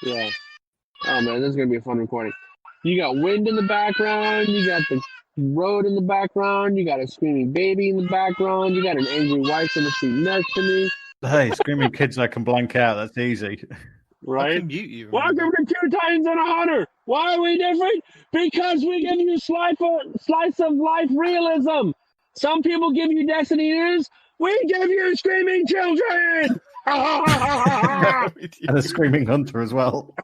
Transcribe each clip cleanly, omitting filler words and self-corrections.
Yeah. Oh man, this is gonna be a fun recording. You got wind in the background. You got the road in the background. You got a screaming baby in the background. You got an angry wife in the seat next to me. Hey, screaming kids I can blank out. That's easy. Right? I can mute you. Welcome to Two Titans and a Hunter. Why are we different? Because we give you slice of life realism. Some people give you Destiny news. We give you screaming children. And a screaming hunter as well.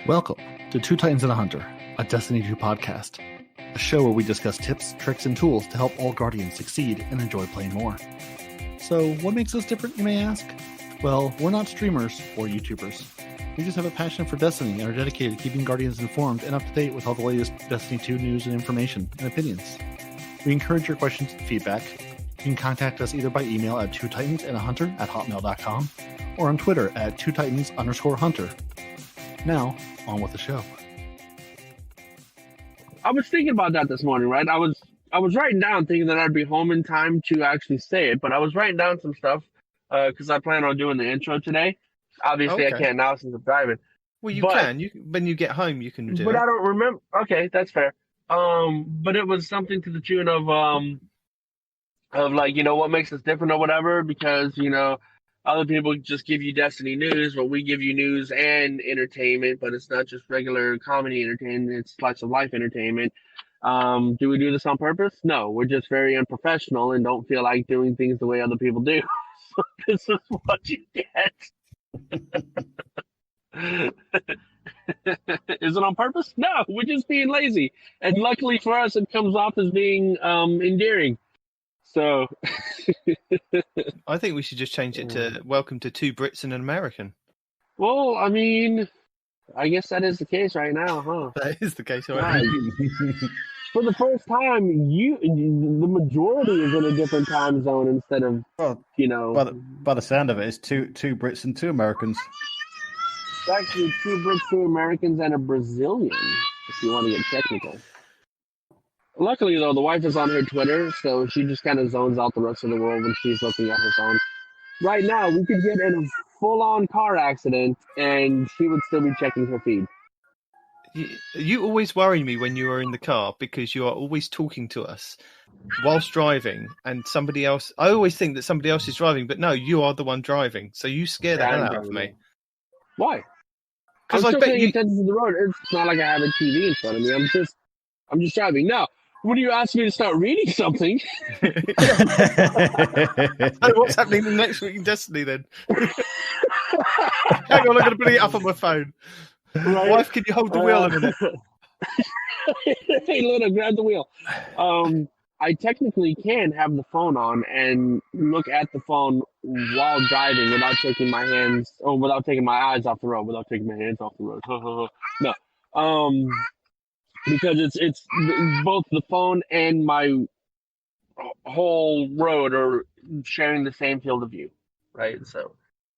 Welcome to Two Titans and a Hunter, a Destiny 2 podcast. A show where we discuss tips, tricks, and tools to help all Guardians succeed and enjoy playing more. So, what makes us different, you may ask? Well, we're not streamers or YouTubers. We just have a passion for Destiny and are dedicated to keeping Guardians informed and up to date with all the latest Destiny 2 news and information and opinions. We encourage your questions and feedback. You can contact us either by email at twotitansandahunter@hotmail.com or on Twitter at twotitans_hunter. Now, on with the show. I was thinking about that this morning, right? I was writing down thinking that I'd be home in time to actually say it, but I was writing down some stuff because I plan on doing the intro today. Obviously, Okay. I can't now since I'm driving. Well, you But- can. When you get home, you can do But it. I don't remember. Okay, that's fair. But it was something to the tune of like, what makes us different or whatever, because, other people just give you Destiny news, but we give you news and entertainment, but it's not just regular comedy entertainment, it's slice of life entertainment. Do we do this on purpose? No, we're just very unprofessional and don't feel like doing things the way other people do. So this is what you get. Is it on purpose? No, we're just being lazy. And luckily for us, it comes off as being endearing. So, I think we should just change it to "Welcome to Two Brits and an American." well, I mean, I guess that is the case right now, huh? That is the case. Right. For the first time, the majority is in a different time zone instead of, Well, by the sound of it, it's two Brits and two Americans. It's actually 2 Brits, 2 Americans, and a Brazilian, if you want to get technical. Luckily, though, the wife is on her Twitter, so she just kind of zones out the rest of the world when she's looking at her phone. Right now, we could get in a full-on car accident, and she would still be checking her feed. You always worry me when you are in the car because you are always talking to us whilst driving, and somebody else. I always think that somebody else is driving, but no, you are the one driving. So you scare the hell out of me. Why? Because I'm I still bet paying you. attention to the road. It's not like I have a TV in front of me. I'm just driving. Now, when you ask me to start reading something, So what's happening next week in Destiny then? Hang on, I'm going to put it up on my phone. right? Wife, can you hold the wheel a minute? Hey, Luna, grab the wheel. I technically can have the phone on and look at the phone while driving without taking my eyes off the road, without taking my hands off the road. No. Because it's both the phone and my whole road are sharing the same field of view, right? So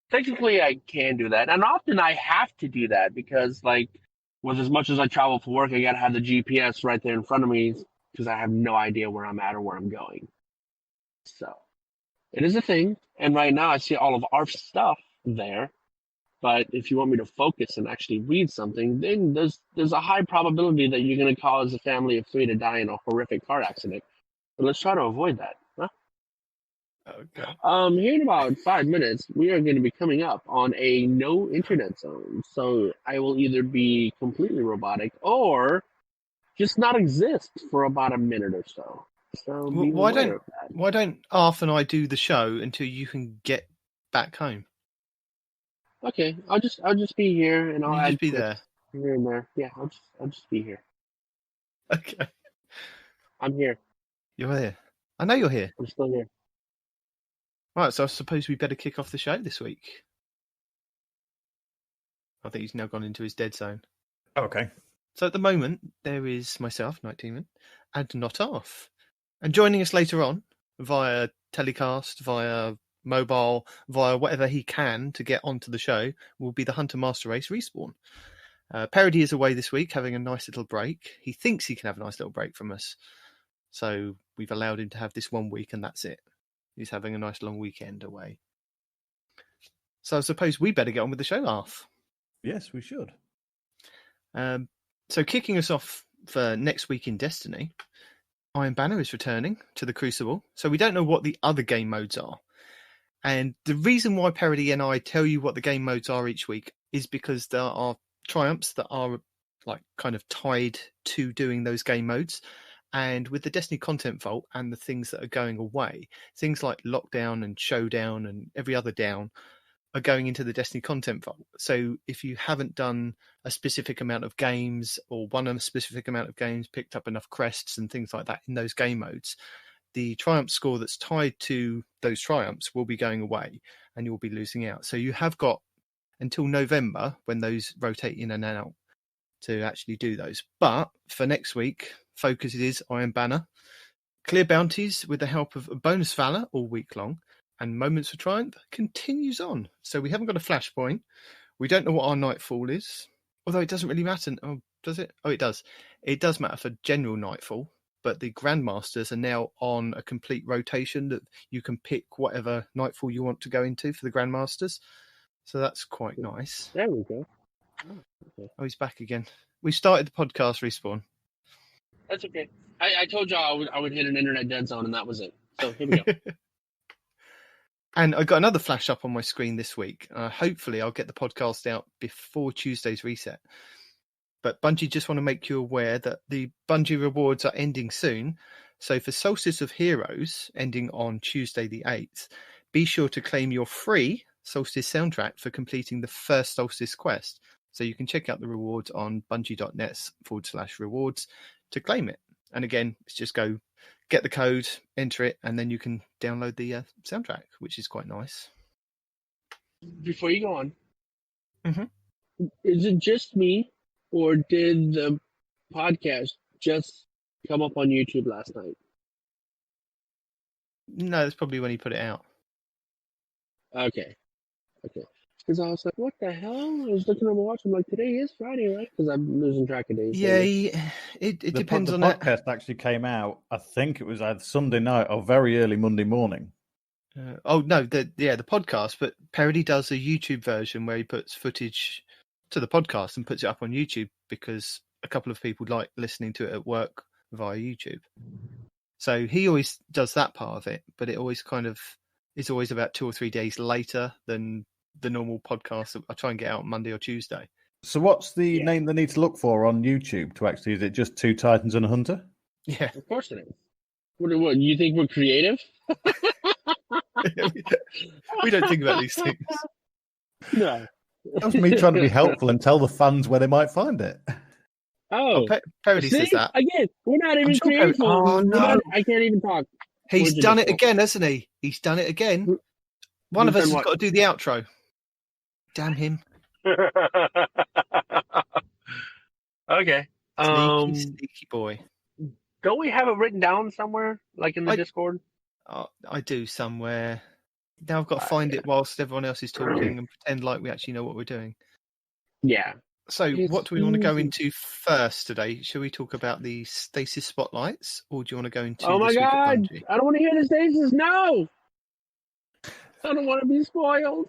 technically I can do that. And often I have to do that because, like, with as much as I travel for work, I got to have the GPS right there in front of me because I have no idea where I'm at or where I'm going. So it is a thing. And right now I see all of our stuff there. But if you want me to focus and actually read something, then there's a high probability that you're going to cause a family of 3 to die in a horrific car accident. But let's try to avoid that. Huh? Okay. Here in about 5 minutes, we are going to be coming up on a no internet zone. So I will either be completely robotic or just not exist for about a minute or so. So be Why aware don't of that. Why don't Arth and I do the show until you can get back home? Okay, I'll just be here and I'll You add just be clips there. here and there. Yeah, I'll just be here. Okay, I'm here. you're here. I know you're here. I'm still here. Right, so I suppose we better kick off the show this week. I think he's now gone into his dead zone. Okay. So at the moment, there is myself, Night Demon, and Not Arth. And joining us later on, via telecast, via mobile, via whatever he can to get onto the show, will be the Hunter Master Race Respawn. Parody is away this week, having a nice little break. He thinks he can have a nice little break from us. So we've allowed him to have this 1 week, and that's it. He's having a nice long weekend away. So I suppose we better get on with the show, Arth. Yes, we should. So kicking us off for next week in Destiny, Iron Banner is returning to the Crucible. So we don't know what the other game modes are. And the reason why Parody and I tell you what the game modes are each week is because there are triumphs that are like kind of tied to doing those game modes. And with the Destiny Content Vault and the things that are going away, things like Lockdown and Showdown and every other down are going into the Destiny Content Vault. So if you haven't done a specific amount of games or won a specific amount of games, picked up enough crests and things like that in those game modes, the triumph score that's tied to those triumphs will be going away and you'll be losing out. So you have got until November when those rotate in and out to actually do those. But for next week, focus is Iron Banner, clear bounties with the help of a bonus valor all week long, and Moments of Triumph continues on. So we haven't got a flashpoint. We don't know what our nightfall is, although it doesn't really matter. Oh, does it? Oh, it does. It does matter for general nightfall, but the Grandmasters are now on a complete rotation that you can pick whatever nightfall you want to go into for the Grandmasters. So that's quite nice. There we go. Oh, he's back again. We started the podcast Respawn. That's okay. I told you I would hit an internet dead zone, and that was it. So here we go. And I got another flash up on my screen this week. Hopefully, I'll get the podcast out before Tuesday's reset. But Bungie just want to make you aware that the Bungie rewards are ending soon. So for Solstice of Heroes, ending on Tuesday the 8th, be sure to claim your free Solstice soundtrack for completing the first Solstice quest. So you can check out the rewards on bungie.net/rewards to claim it. And again, it's just go get the code, enter it, and then you can download the soundtrack, which is quite nice. Before you go on, Mm-hmm. Is it just me, or did the podcast just come up on YouTube last night? No, that's probably when he put it out. Okay. Because I was like, what the hell? I was looking at my watch. I'm like, today is Friday, right? Because I'm losing track of days. Yeah, it depends on that. The podcast actually came out, I think it was either Sunday night or very early Monday morning. The podcast, but Parody does a YouTube version where he puts footage to the podcast and puts it up on YouTube because a couple of people like listening to it at work via YouTube. So he always does that part of it, but it always is always about 2 or 3 days later than the normal podcast that I try and get out Monday or Tuesday. So what's the name they need to look for on YouTube to actually, is it just 2 Titans and a Hunter? Yeah. Of course it is. What you think we're creative? We don't think about these things. No. That was me trying to be helpful and tell the fans where they might find it. Oh, Parody see? says that. Again, we're not even I'm sure creative. Oh, no. I can't even talk. He's done it again, hasn't he? He's done it again. One of us has got to do the outro. Damn him. Okay. Sneaky boy. Don't we have it written down somewhere, like in the Discord? I do somewhere. Now I've got to find it whilst everyone else is talking and pretend like we actually know what we're doing. Yeah. So what do we want to go into first today? Shall we talk about the stasis spotlights, or do you want to go into Oh my this week at God! Bungie? I don't want to hear the stasis. No! I don't want to be spoiled.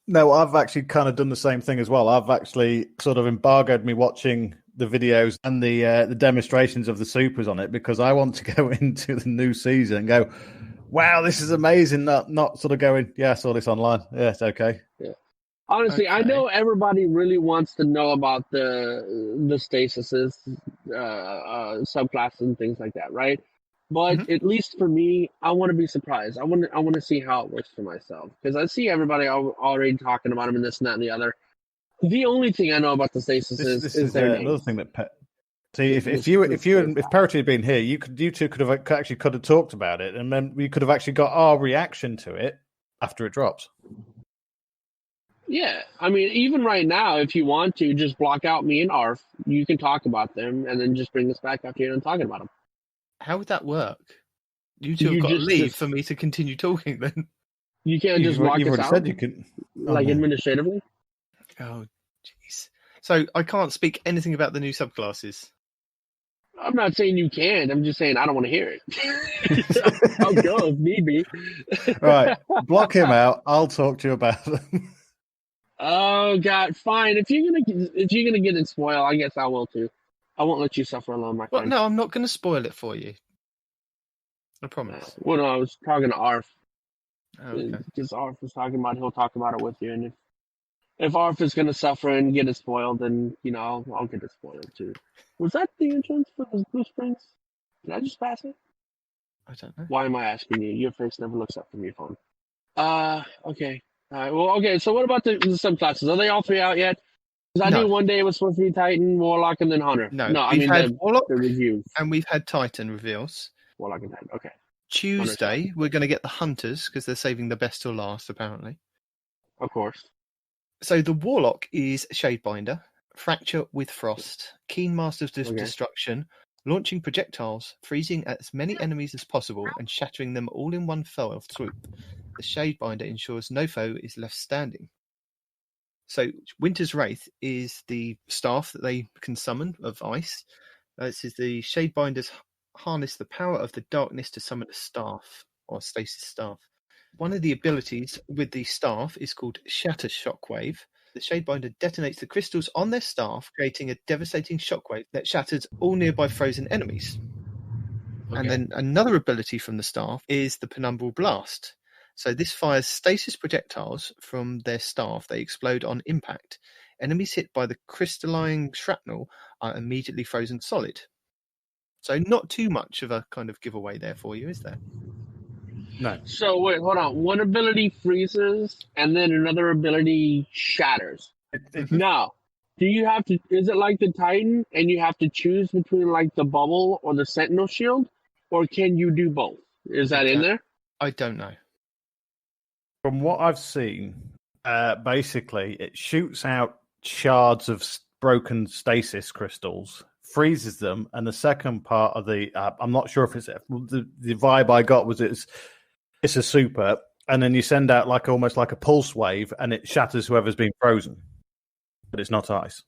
No, I've actually kind of done the same thing as well. I've actually sort of embargoed me watching the videos and the demonstrations of the supers on it because I want to go into the new season and go, wow, this is amazing. Not sort of going, yeah, I saw this online. Yeah, it's okay. Yeah. Honestly, I know everybody really wants to know about the stasis subclasses and things like that, right? But at least for me, I want to be surprised. I want to see how it works for myself because I see everybody already talking about them and this and that and the other. The only thing I know about the stasis is their names. Another thing that see if Parity had been here, you two could have talked about it, and then we could have actually got our reaction to it after it drops. Yeah, I mean, even right now, if you want to, just block out me and Arf. You can talk about them, and then just bring us back after you're done talking about them. How would that work? You two have got to leave for me to continue talking. Then you can't just block us out. Said you can, administratively. Oh, jeez. So I can't speak anything about the new subclasses. I'm not saying you can't. I'm just saying I don't want to hear it. I'll go if need be. Right, block him out. I'll talk to you about them. Oh God, fine. If you're gonna get it spoiled, I guess I will too. I won't let you suffer alone, my Well, friend. no, I'm not going to spoil it for you. I promise. Well, no, I was talking to Arf. Oh, okay. Because Arf was talking about he'll talk about it with you, and if Arf is gonna suffer and get it spoiled, then I'll get it spoiled too. Was that the entrance for the Blue Springs? Did I just pass it? I don't know. Why am I asking you? Your face never looks up from your phone. Okay. All right. Well, okay. So what about the subclasses? Are they all three out yet? Because I No. knew one day it was supposed to be Titan, Warlock, and then Hunter. No, I we've mean had Warlock the reviews. and we've had Titan reveals. Warlock and Titan. Okay. Tuesday, we're going to get the Hunters because they're saving the best till last, apparently. Of course. So the Warlock is Shadebinder, Fracture with Frost, Keen Masters of Okay. Destruction, launching projectiles, freezing as many enemies as possible and shattering them all in one fell swoop. The Shadebinder ensures no foe is left standing. So Winter's Wraith is the staff that they can summon of ice. This is the Shadebinders harness the power of the darkness to summon a staff or stasis staff. One of the abilities with the staff is called Shatter Shockwave. The Shadebinder detonates the crystals on their staff, creating a devastating shockwave that shatters all nearby frozen enemies. Okay. And then another ability from the staff is the Penumbral Blast. So this fires stasis projectiles from their staff. They explode on impact. Enemies hit by the crystalline shrapnel are immediately frozen solid. So not too much of a kind of giveaway there for you, is there? No. So wait, hold on. One ability freezes, and then another ability shatters. Now, do you have to? Is it like the Titan, and you have to choose between like the bubble or the Sentinel shield, or can you do both? Is that in there? I don't know. From what I've seen, basically it shoots out shards of broken stasis crystals, freezes them, and the second part of the I'm not sure if it's the vibe I got was it's a super, and then you send out like almost like a pulse wave, and it shatters whoever's been frozen. But it's not ice;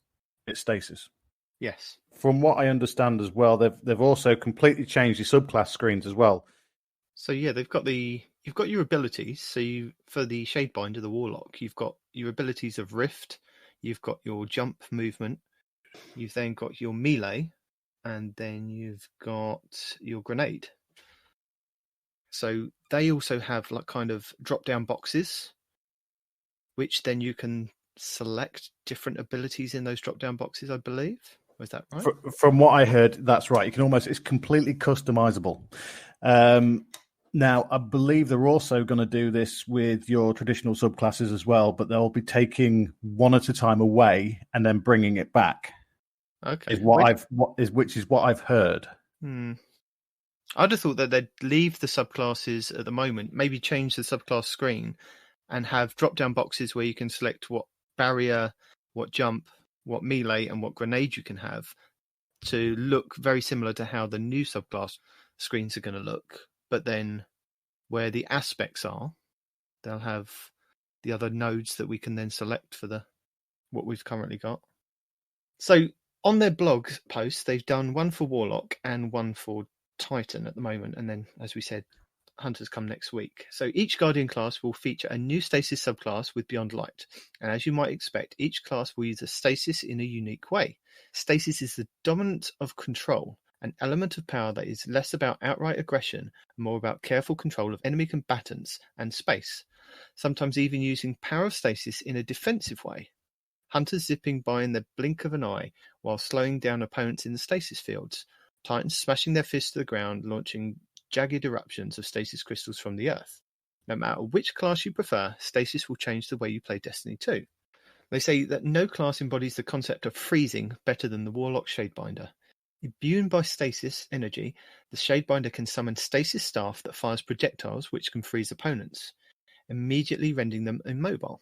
it's stasis. Yes. From what I understand as well, they've also completely changed the subclass screens as well. So yeah, you've got your abilities. So for the Shadebinder, the Warlock, you've got your abilities of Rift, you've got your jump movement, you've then got your melee, and then you've got your grenade. So they also have like kind of drop down boxes, which then you can select different abilities in those drop down boxes, I believe. Was that right? From what I heard, that's right. You can it's completely customizable. Now, I believe they're also going to do this with your traditional subclasses as well, but they'll be taking one at a time away and then bringing it back. Okay. Which is what I've heard. I'd have thought that they'd leave the subclasses at the moment, maybe change the subclass screen and have drop-down boxes where you can select what barrier, what jump, what melee, and what grenade you can have to look very similar to how the new subclass screens are going to look. But then where the aspects are, they'll have the other nodes that we can then select for what we've currently got. So on their blog posts, they've done one for Warlock and one for Titan at the moment, and then, as we said, Hunters come next week. So each Guardian class will feature a new Stasis subclass with Beyond Light, and as you might expect, each class will use a Stasis in a unique way. Stasis is the dominant of control, an element of power that is less about outright aggression and more about careful control of enemy combatants and space, sometimes even using power of Stasis in a defensive way. Hunters zipping by in the blink of an eye while slowing down opponents in the stasis fields. Titans smashing their fists to the ground, launching jagged eruptions of stasis crystals from the earth. No matter which class you prefer, stasis will change the way you play Destiny 2. They say that no class embodies the concept of freezing better than the Warlock Shadebinder. Imbued by stasis energy, the Shadebinder can summon stasis staff that fires projectiles which can freeze opponents, immediately rendering them immobile.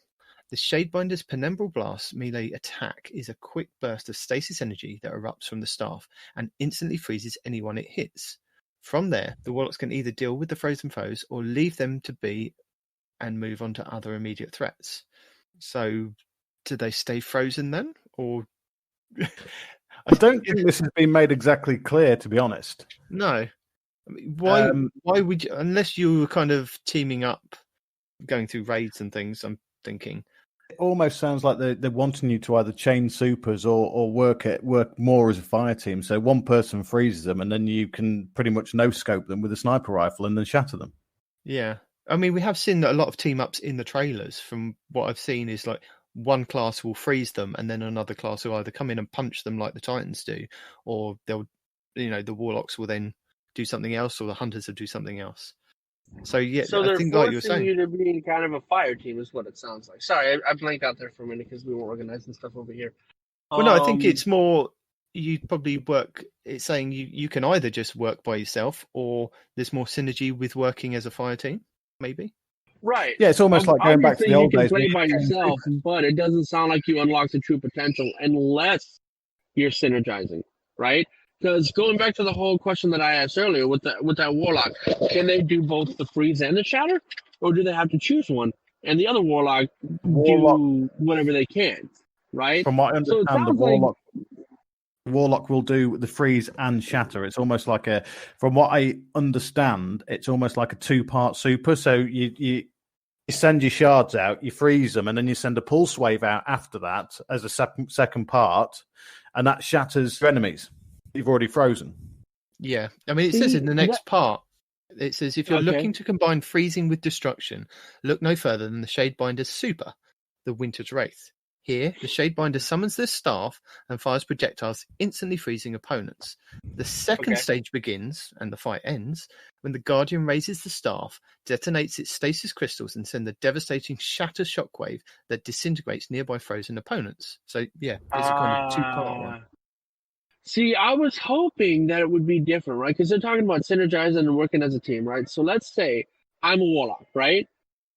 The Shadebinder's Penumbral Blast melee attack is a quick burst of stasis energy that erupts from the staff and instantly freezes anyone it hits. From there, the Warlocks can either deal with the frozen foes or leave them to be and move on to other immediate threats. So, do they stay frozen then? Or I don't think this has been made exactly clear, to be honest. No. I mean, why would you, unless you were kind of teaming up, going through raids and things, I'm thinking. It almost sounds like they're wanting you to either chain supers or work more as a fire team. So one person freezes them, and then you can pretty much no-scope them with a sniper rifle and then shatter them. Yeah. I mean, we have seen that a lot of team-ups in the trailers. From what I've seen is like one class will freeze them, and then another class will either come in and punch them like the Titans do, or they'll, the Warlocks will then do something else, or the Hunters will do something else. So yeah, So I they're think like you were forcing saying, you to be kind of a fire team, is what it sounds like. Sorry, I blanked out there for a minute because we were organizing stuff over here. well, no, I think it's more you probably work. It's saying you can either just work by yourself, or there's more synergy with working as a fire team, maybe. right. Yeah, it's almost like going back to the old days. You can play by yourself, but it doesn't sound like you unlock the true potential unless you're synergizing, right? Because going back to the whole question that I asked earlier with that Warlock, can they do both the freeze and the shatter, or do they have to choose one? And the other Warlock do whatever they can, right? From what I So it understand, the sounds Warlock will do the freeze and shatter. It's almost like from what I understand, it's almost like a 2-part super. So you send your shards out, you freeze them, and then you send a pulse wave out after that as a second part, and that shatters your enemies you've already frozen. Yeah, I mean, it says in the next part, it says if you're looking to combine freezing with destruction, look no further than the Shadebinder's super, the Winter's Wraith. Here, the Shadebinder summons their staff and fires projectiles, instantly freezing opponents. The second stage begins, and the fight ends, when the Guardian raises the staff, detonates its stasis crystals, and sends a devastating shatter shockwave that disintegrates nearby frozen opponents. So, yeah, it's a kind of 2-part one. See, I was hoping that it would be different, right? Because they're talking about synergizing and working as a team, right? So let's say I'm a Warlock, right?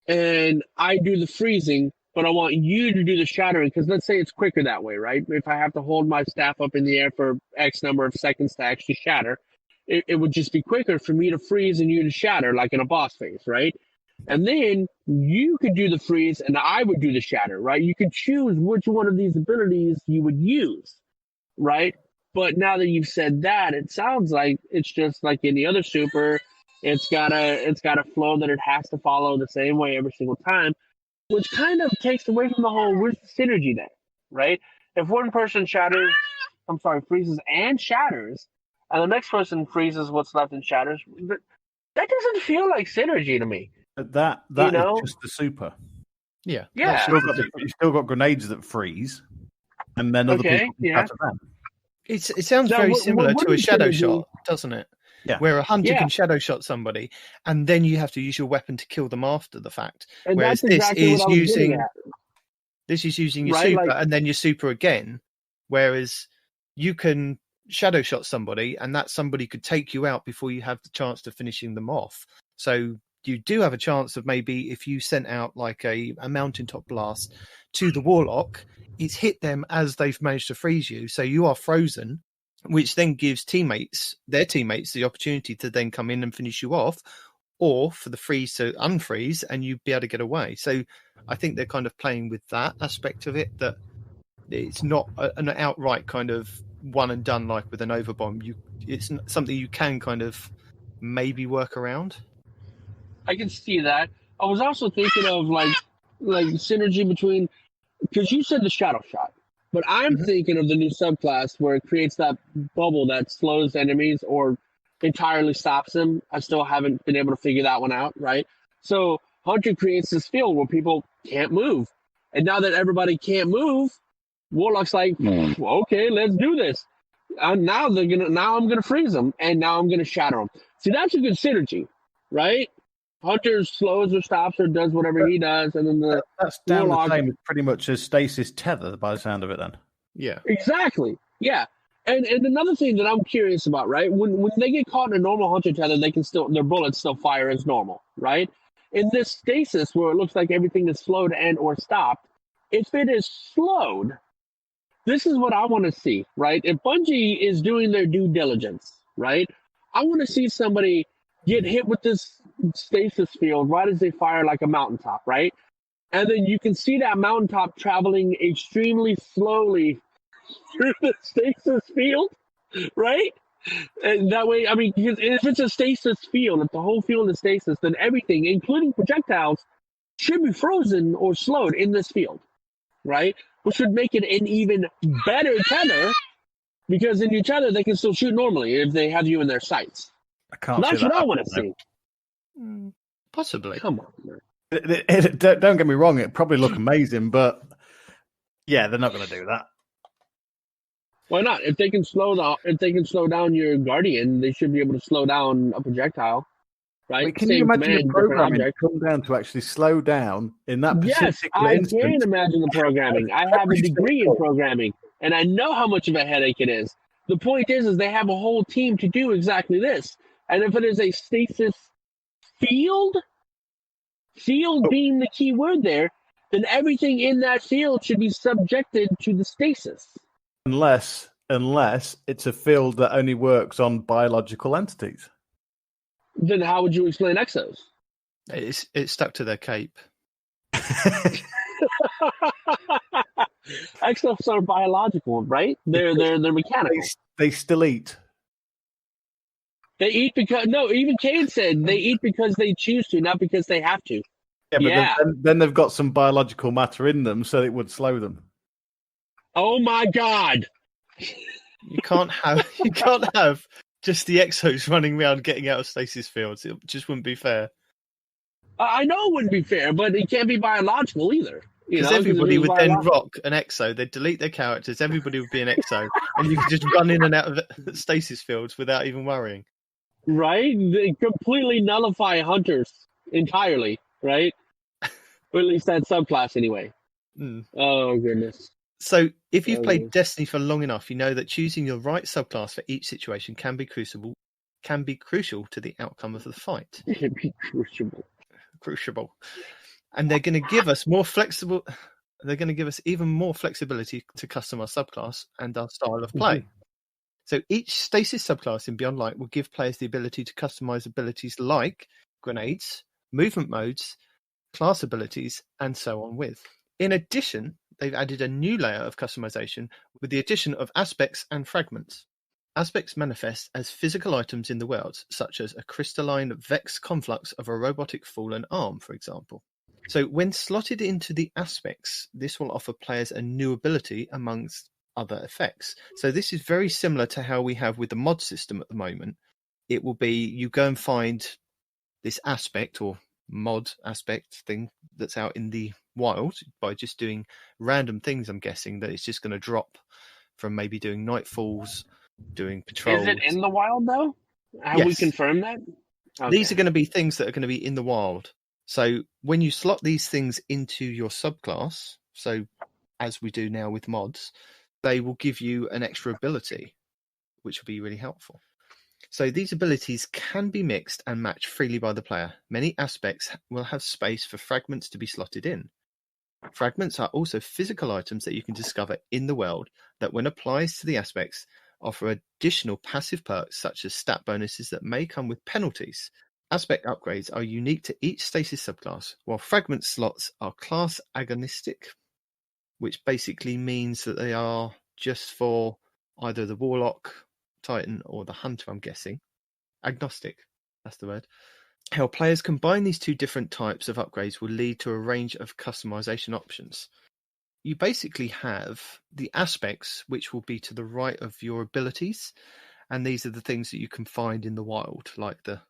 And I do the freezing, but I want you to do the shattering, because let's say it's quicker that way, right? If I have to hold my staff up in the air for X number of seconds to actually shatter, it would just be quicker for me to freeze and you to shatter, like in a boss phase, right? And then you could do the freeze and I would do the shatter, right? You could choose which one of these abilities you would use, right? But now that you've said that, it sounds like it's just like any other super. It's got a flow that it has to follow the same way every single time, which kind of takes away from the whole synergy then, right? If one person freezes and shatters, and the next person freezes what's left and shatters, that doesn't feel like synergy to me. That is just the super. Yeah. You've still got grenades that freeze, and then other people can shatter them. It sounds very similar to a shadow shot, doesn't it? Yeah. Where a hunter can shadow shot somebody, and then you have to use your weapon to kill them after the fact. And whereas this is using your super and then your super again. Whereas you can shadow shot somebody, and that somebody could take you out before you have the chance of finishing them off. So you do have a chance of maybe if you sent out like a mountaintop blast to the Warlock, it's hit them as they've managed to freeze you, so you are frozen, which then gives their teammates the opportunity to then come in and finish you off, or for the freeze to unfreeze and you'd be able to get away. So I think they're kind of playing with that aspect of it, that it's not an outright kind of one and done like with an overbomb. It's something you can kind of maybe work around. I can see that. I was also thinking of like synergy between, because you said the shadow shot, but I'm thinking of the new subclass where it creates that bubble that slows enemies or entirely stops them. I still haven't been able to figure that one out, right? So Hunter creates this field where people can't move. And now that everybody can't move, Warlock's like, okay, let's do this. And now I'm gonna freeze them, and now I'm gonna shatter them. See, that's a good synergy, right? Hunter slows or stops or does whatever he does, and then that's down the same pretty much as stasis tether by the sound of it. Then, yeah, exactly, yeah. And another thing that I'm curious about, right? When they get caught in a normal Hunter tether, their bullets still fire as normal, right? In this stasis where it looks like everything is slowed and or stopped, if it is slowed, this is what I want to see, right? If Bungie is doing their due diligence, right? I want to see somebody get hit with this stasis field right as they fire like a mountaintop, right? And then you can see that mountaintop traveling extremely slowly through the stasis field, right? And that way, I mean, because if it's a stasis field, if the whole field is stasis, then everything, including projectiles, should be frozen or slowed in this field, right? Which would make it an even better tether, because in your tether, they can still shoot normally if they have you in their sights. I can't. That's see what that I want to happening, see. Possibly. Come on, man. Don't get me wrong; it'd probably look amazing, but yeah, they're not going to do that. Why not? If they can slow down your Guardian, they should be able to slow down a projectile, right? Wait, can Same you imagine command, the different programming object. come down to actually slow down in that Yes, particular I instance? can imagine the programming. I have a degree in programming, and I know how much of a headache it is. The point is they have a whole team to do exactly this. And if it is a stasis field being the key word there, then everything in that field should be subjected to the stasis. Unless it's a field that only works on biological entities. Then how would you explain exos? It's stuck to their cape. Exos are biological, right? They're mechanical. They still eat. They eat because even Cade said they eat because they choose to, not because they have to. Yeah, but then they've got some biological matter in them, so it would slow them. Oh my God! You can't have just the exos running around getting out of stasis fields. It just wouldn't be fair. I know it wouldn't be fair, but it can't be biological either. Because everybody would then rock an exo. They'd delete their characters. Everybody would be an exo, and you could just run in and out of stasis fields without even worrying. Right? They completely nullify hunters entirely, right? Or at least that subclass anyway. Mm. Oh, goodness. So if you've played Destiny for long enough, you know that choosing your right subclass for each situation can be crucial to the outcome of the fight. It can be crucial. And they're going to give us more flexible. They're going to give us even more flexibility to custom our subclass and our style of play. So each stasis subclass in Beyond Light will give players the ability to customize abilities like grenades, movement modes, class abilities, and so on with. In addition, they've added a new layer of customization with the addition of aspects and fragments. Aspects manifest as physical items in the world, such as a crystalline Vex conflux of a robotic fallen arm, for example. So when slotted into the aspects, this will offer players a new ability amongst other effects. So this is very similar to how we have with the mod system at the moment. It will be you go and find this aspect or mod aspect thing that's out in the wild by just doing random things. I'm guessing that it's just going to drop from maybe doing nightfalls, doing patrols. Is it in the wild though? Have we confirmed that? Okay. These are going to be things that are going to be in the wild. So when you slot these things into your subclass, so as we do now with mods, they will give you an extra ability, which will be really helpful. So these abilities can be mixed and matched freely by the player. Many aspects will have space for fragments to be slotted in. Fragments are also physical items that you can discover in the world that, when applied to the aspects, offer additional passive perks such as stat bonuses that may come with penalties. Aspect upgrades are unique to each stasis subclass, while fragment slots are class agonistic, which basically means that they are just for either the Warlock, Titan, or the Hunter, I'm guessing. Agnostic, that's the word. How players combine these two different types of upgrades will lead to a range of customization options. You basically have the aspects, which will be to the right of your abilities, and these are the things that you can find in the wild, like the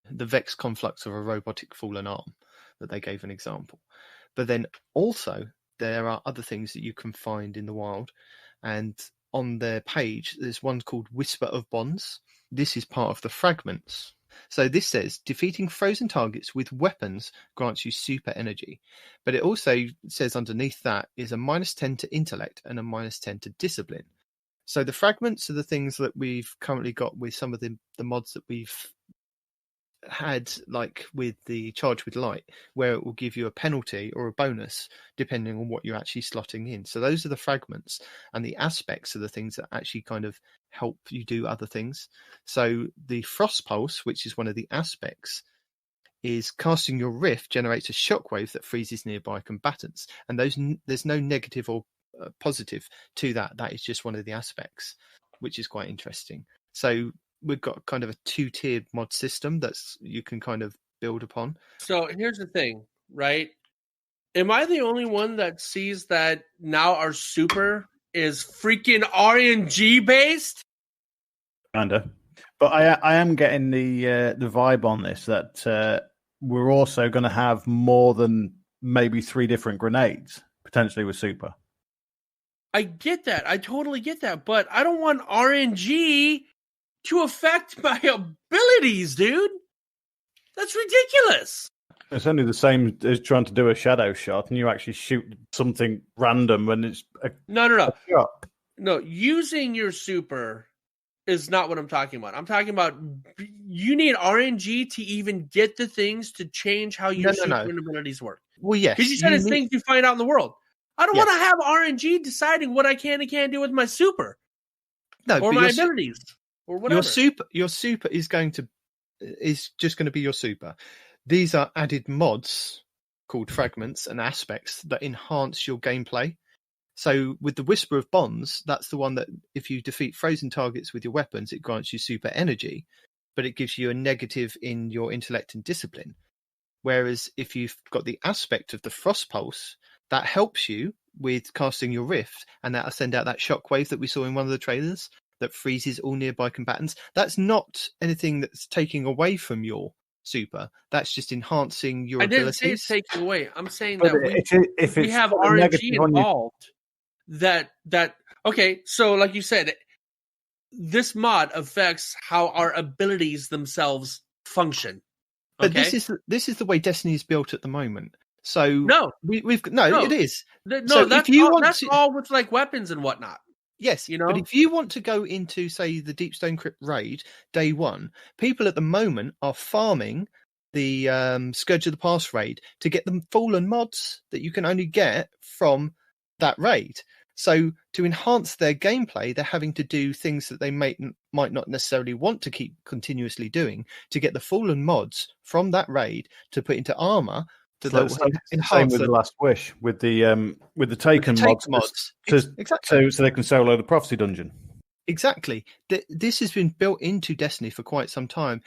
Vex conflux of a robotic fallen arm that they gave an example. But then also there are other things that you can find in the wild, and on their page there's one called Whisper of Bonds. This is part of the fragments. So this says defeating frozen targets with weapons grants you super energy, but it also says underneath that is a -10 to intellect and a -10 to discipline. So the fragments are the things that we've currently got with some of the mods that we've had, like with the Charge with Light, where it will give you a penalty or a bonus depending on what you're actually slotting in. So those are the fragments, and the aspects are the things that actually kind of help you do other things. So the Frost Pulse, which is one of the aspects, is casting your Rift generates a shockwave that freezes nearby combatants, and there's no negative or positive to that. That is just one of the aspects, which is quite interesting. So we've got kind of a 2-tiered mod system that's you can kind of build upon. So here's the thing, right? Am I the only one that sees that now our super is freaking RNG based? Kinda. But I am getting the vibe on this that we're also going to have more than maybe 3 different grenades potentially with super. I get that. I totally get that. But I don't want RNG to affect my abilities, dude. That's ridiculous. It's only the same as trying to do a shadow shot and you actually shoot something random when it's a No. shot. No, using your super is not what I'm talking about. I'm talking about you need RNG to even get the things to change how your super abilities work. Well, yes. Because you said it's things you find out in the world. I don't want to have RNG deciding what I can and can't do with my super. No, or my abilities. Or whatever. Your super is just going to be your super. These are added mods called fragments and aspects that enhance your gameplay. So with the Whisper of Bonds, that's the one that if you defeat frozen targets with your weapons, it grants you super energy, but it gives you a negative in your intellect and discipline. Whereas if you've got the aspect of the Frost Pulse, that helps you with casting your Rift, and that'll send out that shockwave that we saw in one of the trailers that freezes all nearby combatants. That's not anything that's taking away from your super. That's just enhancing your abilities. I didn't say it's taking away. I'm saying that we have got a RNG negative on you- involved. That okay. So like you said, this mod affects how our abilities themselves function. But okay? this is the way Destiny is built at the moment. So No, it is. No, that's all with like weapons and whatnot. Yes, you know. But if you want to go into, say, the Deepstone Crypt raid day 1, people at the moment are farming the Scourge of the Past raid to get the Fallen mods that you can only get from that raid. So to enhance their gameplay, they're having to do things that they might not necessarily want to keep continuously doing to get the Fallen mods from that raid to put into armor. Same with the Last Wish with the Taken mods. Exactly. So they can solo the Prophecy Dungeon. Exactly. This has been built into Destiny for quite some time.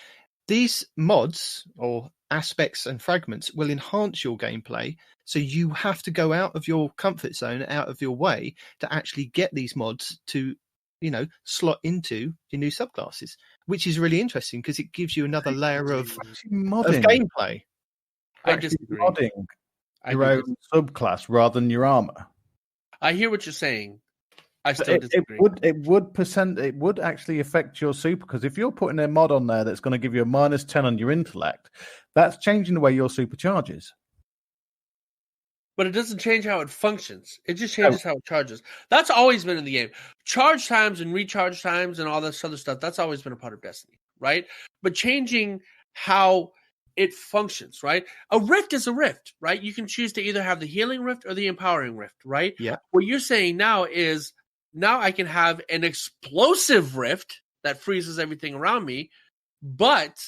These mods or aspects and fragments will enhance your gameplay. So you have to go out of your comfort zone, out of your way to actually get these mods to, slot into your new subclasses, which is really interesting because it gives you another layer of gameplay. I disagree. Modding your own subclass rather than your armor. I hear what you're saying. I still disagree. It would actually affect your super because if you're putting a mod on there that's going to give you a -10 on your intellect, that's changing the way your super charges. But it doesn't change how it functions. It just changes how it charges. That's always been in the game. Charge times and recharge times and all this other stuff, that's always been a part of Destiny, right? But changing how it functions, right? A rift is a rift, right? You can choose to either have the healing rift or the empowering rift, right? Yeah. What you're saying now is I can have an explosive rift that freezes everything around me, but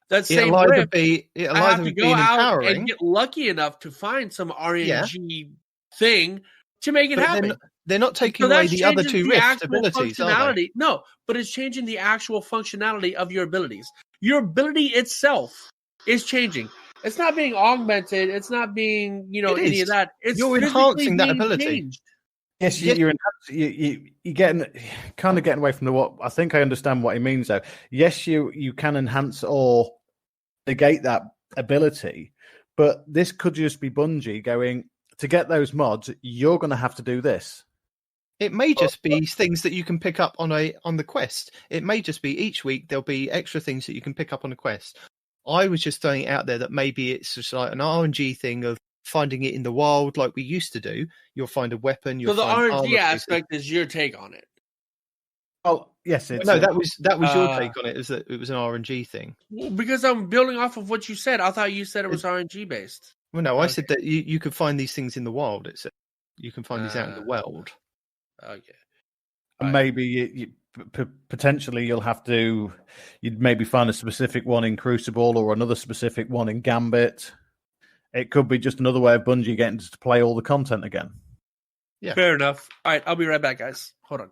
that same rift, I have to go out and get lucky enough to find some RNG thing to make it happen. They're not taking away the other two rift abilities, are they? No, but it's changing the actual functionality of your abilities. Your ability itself is changing. It's not being augmented. It's not being, any of that. You're enhancing that ability. Changed. Yes, you're getting away from what I think I understand what he means though. Yes, you can enhance or negate that ability, but this could just be Bungie going to get those mods. You're going to have to do this. It may just be things that you can pick up on the quest. It may just be each week there'll be extra things that you can pick up on a quest. I was just throwing it out there that maybe it's just like an RNG thing of finding it in the wild like we used to do. You'll find a weapon. So the RNG aspect is your take on it. Well, yes. That was your take on it. Is that it was an RNG thing? Well, because I'm building off of what you said. I thought you said it was RNG based. Well, no, I said that you could find these things in the wild. It said you can find these out in the world. Okay. And maybe potentially you'd maybe find a specific one in Crucible or another specific one in Gambit. It could be just another way of Bungie getting to play all the content again. Yeah. Fair enough. All right, I'll be right back, guys. Hold on.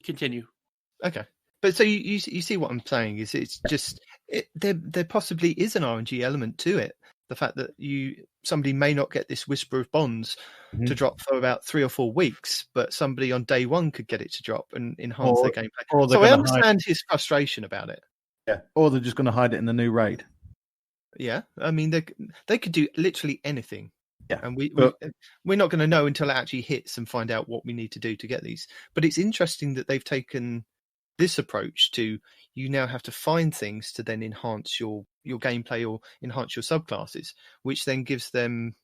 Continue. Okay. But so you see what I'm saying is it's just there possibly is an RNG element to it. The fact that somebody may not get this Whisper of Bonds to drop for about 3 or 4 weeks, but somebody on day one could get it to drop and enhance their gameplay. So I understand his frustration about it. Yeah, or they're just going to hide it in the new raid. Yeah, I mean they could do literally anything. Yeah, and we're not going to know until it actually hits and find out what we need to do to get these. But it's interesting that they've taken this approach to you now have to find things to then enhance your gameplay or enhance your subclasses, which then gives them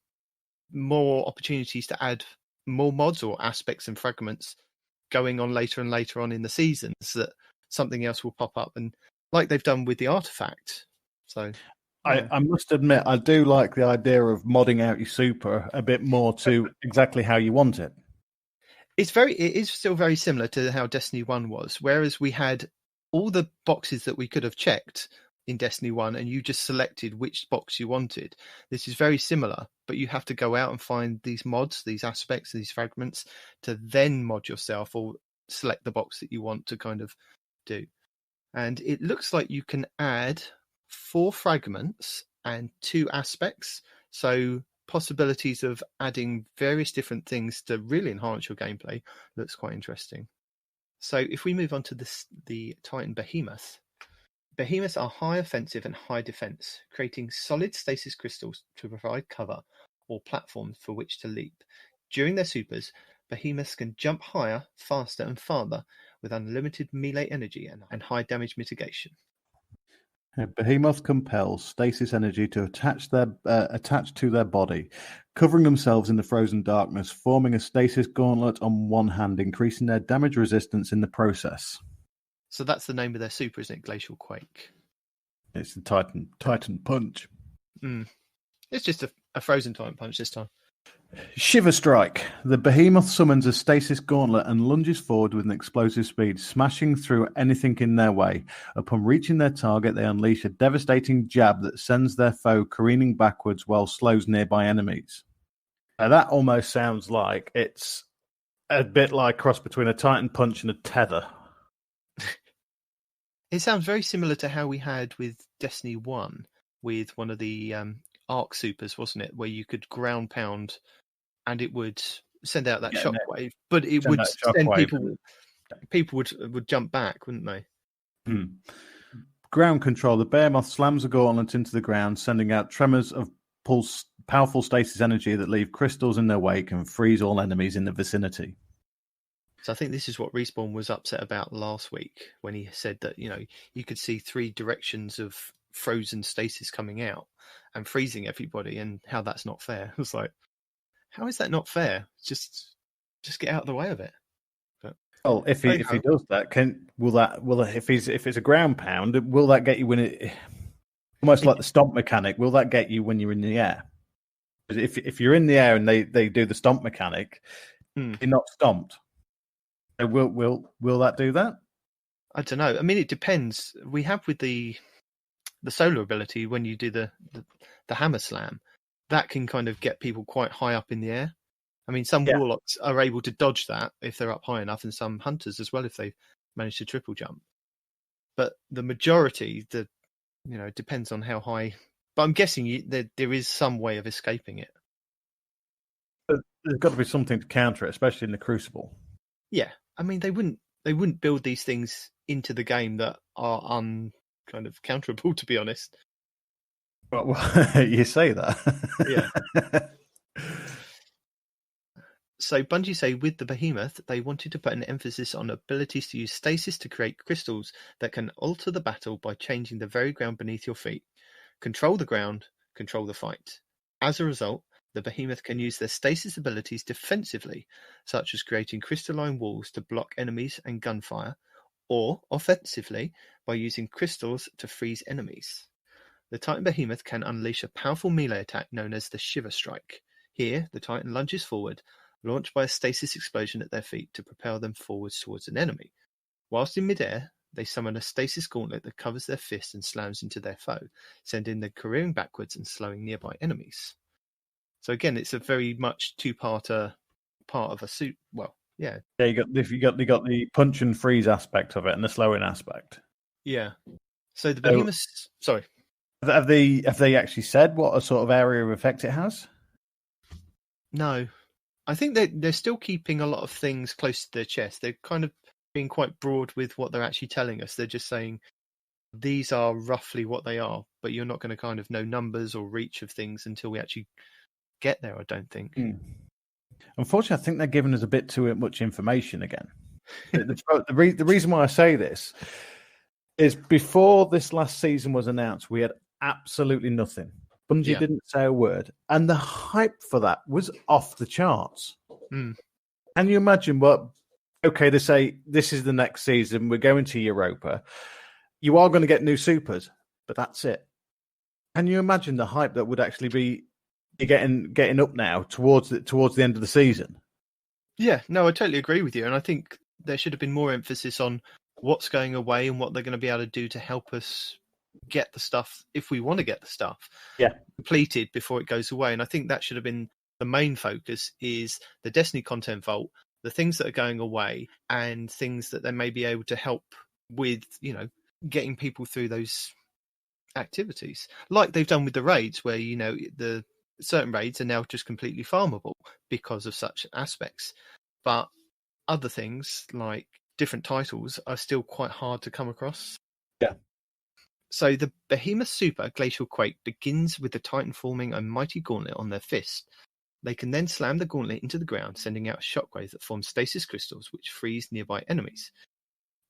more opportunities to add more mods or aspects and fragments going on later and later on in the seasons, that something else will pop up, and like they've done with the artifact. So I must admit, I do like the idea of modding out your super a bit more to exactly how you want it. It is still very similar to how Destiny 1 was, whereas we had all the boxes that we could have checked in Destiny 1 and you just selected which box you wanted. This is very similar, but you have to go out and find these mods, these aspects, these fragments to then mod yourself or select the box that you want to kind of do. And it looks like you can add 4 fragments and 2 aspects. So possibilities of adding various different things to really enhance your gameplay looks quite interesting. So if we move on to the Titan Behemoth. Behemoths are high offensive and high defense, creating solid stasis crystals to provide cover or platforms for which to leap. During their supers, Behemoths can jump higher, faster and farther with unlimited melee energy and high damage mitigation. Behemoth compels stasis energy to attach to their body, covering themselves in the frozen darkness, forming a stasis gauntlet on one hand, increasing their damage resistance in the process. So that's the name of their super, isn't it? Glacial Quake. It's the Titan Punch. It's just a frozen Titan Punch this time. Shiver Strike. The Behemoth summons a stasis gauntlet and lunges forward with an explosive speed, smashing through anything in their way. Upon reaching their target, they unleash a devastating jab that sends their foe careening backwards while slows nearby enemies. Now, that almost sounds like it's a bit like a cross between a Titan Punch and a tether. It sounds very similar to how we had with Destiny 1 with one of the Arc supers, wasn't it? Where you could ground pound and it would send out that shockwave, but it would send people would jump back, wouldn't they? Ground control. The Behemoth slams a gauntlet into the ground, sending out tremors of powerful stasis energy that leave crystals in their wake and freeze all enemies in the vicinity. So I think this is what Respawn was upset about last week when he said that, you could see 3 directions of frozen stasis coming out and freezing everybody, and how that's not fair. I was like, how is that not fair? Just get out of the way of it. But, well, if he does that, if it's a ground pound, will that get you when it almost like the stomp mechanic? Will that get you when you're in the air? If you're in the air and they do the stomp mechanic, you're not stomped. Will that do that? I don't know. I mean, it depends. We have with the solar ability, when you do the hammer slam, that can kind of get people quite high up in the air. I mean, some warlocks are able to dodge that if they're up high enough, and some hunters as well if they manage to triple jump. But the majority, depends on how high. But I'm guessing there is some way of escaping it. But there's got to be something to counter it, especially in the Crucible. Yeah, I mean, they wouldn't build these things into the game that are kind of counterable, to be honest. Well, you say that. Yeah. So Bungie say with the Behemoth, they wanted to put an emphasis on abilities to use stasis to create crystals that can alter the battle by changing the very ground beneath your feet. Control the ground, control the fight. As a result, the Behemoth can use their stasis abilities defensively, such as creating crystalline walls to block enemies and gunfire, or offensively by using crystals to freeze enemies. The Titan Behemoth can unleash a powerful melee attack known as the Shiver Strike. Here, the Titan lunges forward, launched by a stasis explosion at their feet to propel them forwards towards an enemy. Whilst in midair, they summon a stasis gauntlet that covers their fist and slams into their foe, sending them careering backwards and slowing nearby enemies. So again, it's a very much two-parter part of a suit. Well, yeah. Yeah, you got the punch and freeze aspect of it and the slowing aspect. Yeah. So the Behemoth... Sorry. Have they actually said what a sort of area of effect it has? No. I think they're still keeping a lot of things close to their chest. They're kind of being quite broad with what they're actually telling us. They're just saying these are roughly what they are, but you're not going to kind of know numbers or reach of things until we actually get there, I don't think. Unfortunately, I think they're giving us a bit too much information again. The reason why I say this is before this last season was announced, we had absolutely nothing. Bungie didn't say a word, and the hype for that was off the charts. Mm. Can you imagine what? Okay, they say this is the next season. We're going to Europa. You are going to get new supers, but that's it. Can you imagine the hype that would actually be getting up now towards the end of the season? Yeah, no, I totally agree with you, and I think there should have been more emphasis on what's going away and what they're going to be able to do to help us get the stuff, if we want to get the stuff completed before it goes away. And I think that should have been the main focus, is the Destiny content vault, the things that are going away, and things that they may be able to help with, getting people through those activities, like they've done with the raids, where the certain raids are now just completely farmable because of such aspects, but other things like different titles are still quite hard to come across. So the Behemoth Super Glacial Quake begins with the Titan forming a mighty gauntlet on their fist. They can then slam the gauntlet into the ground, sending out a shockwave that forms stasis crystals which freeze nearby enemies.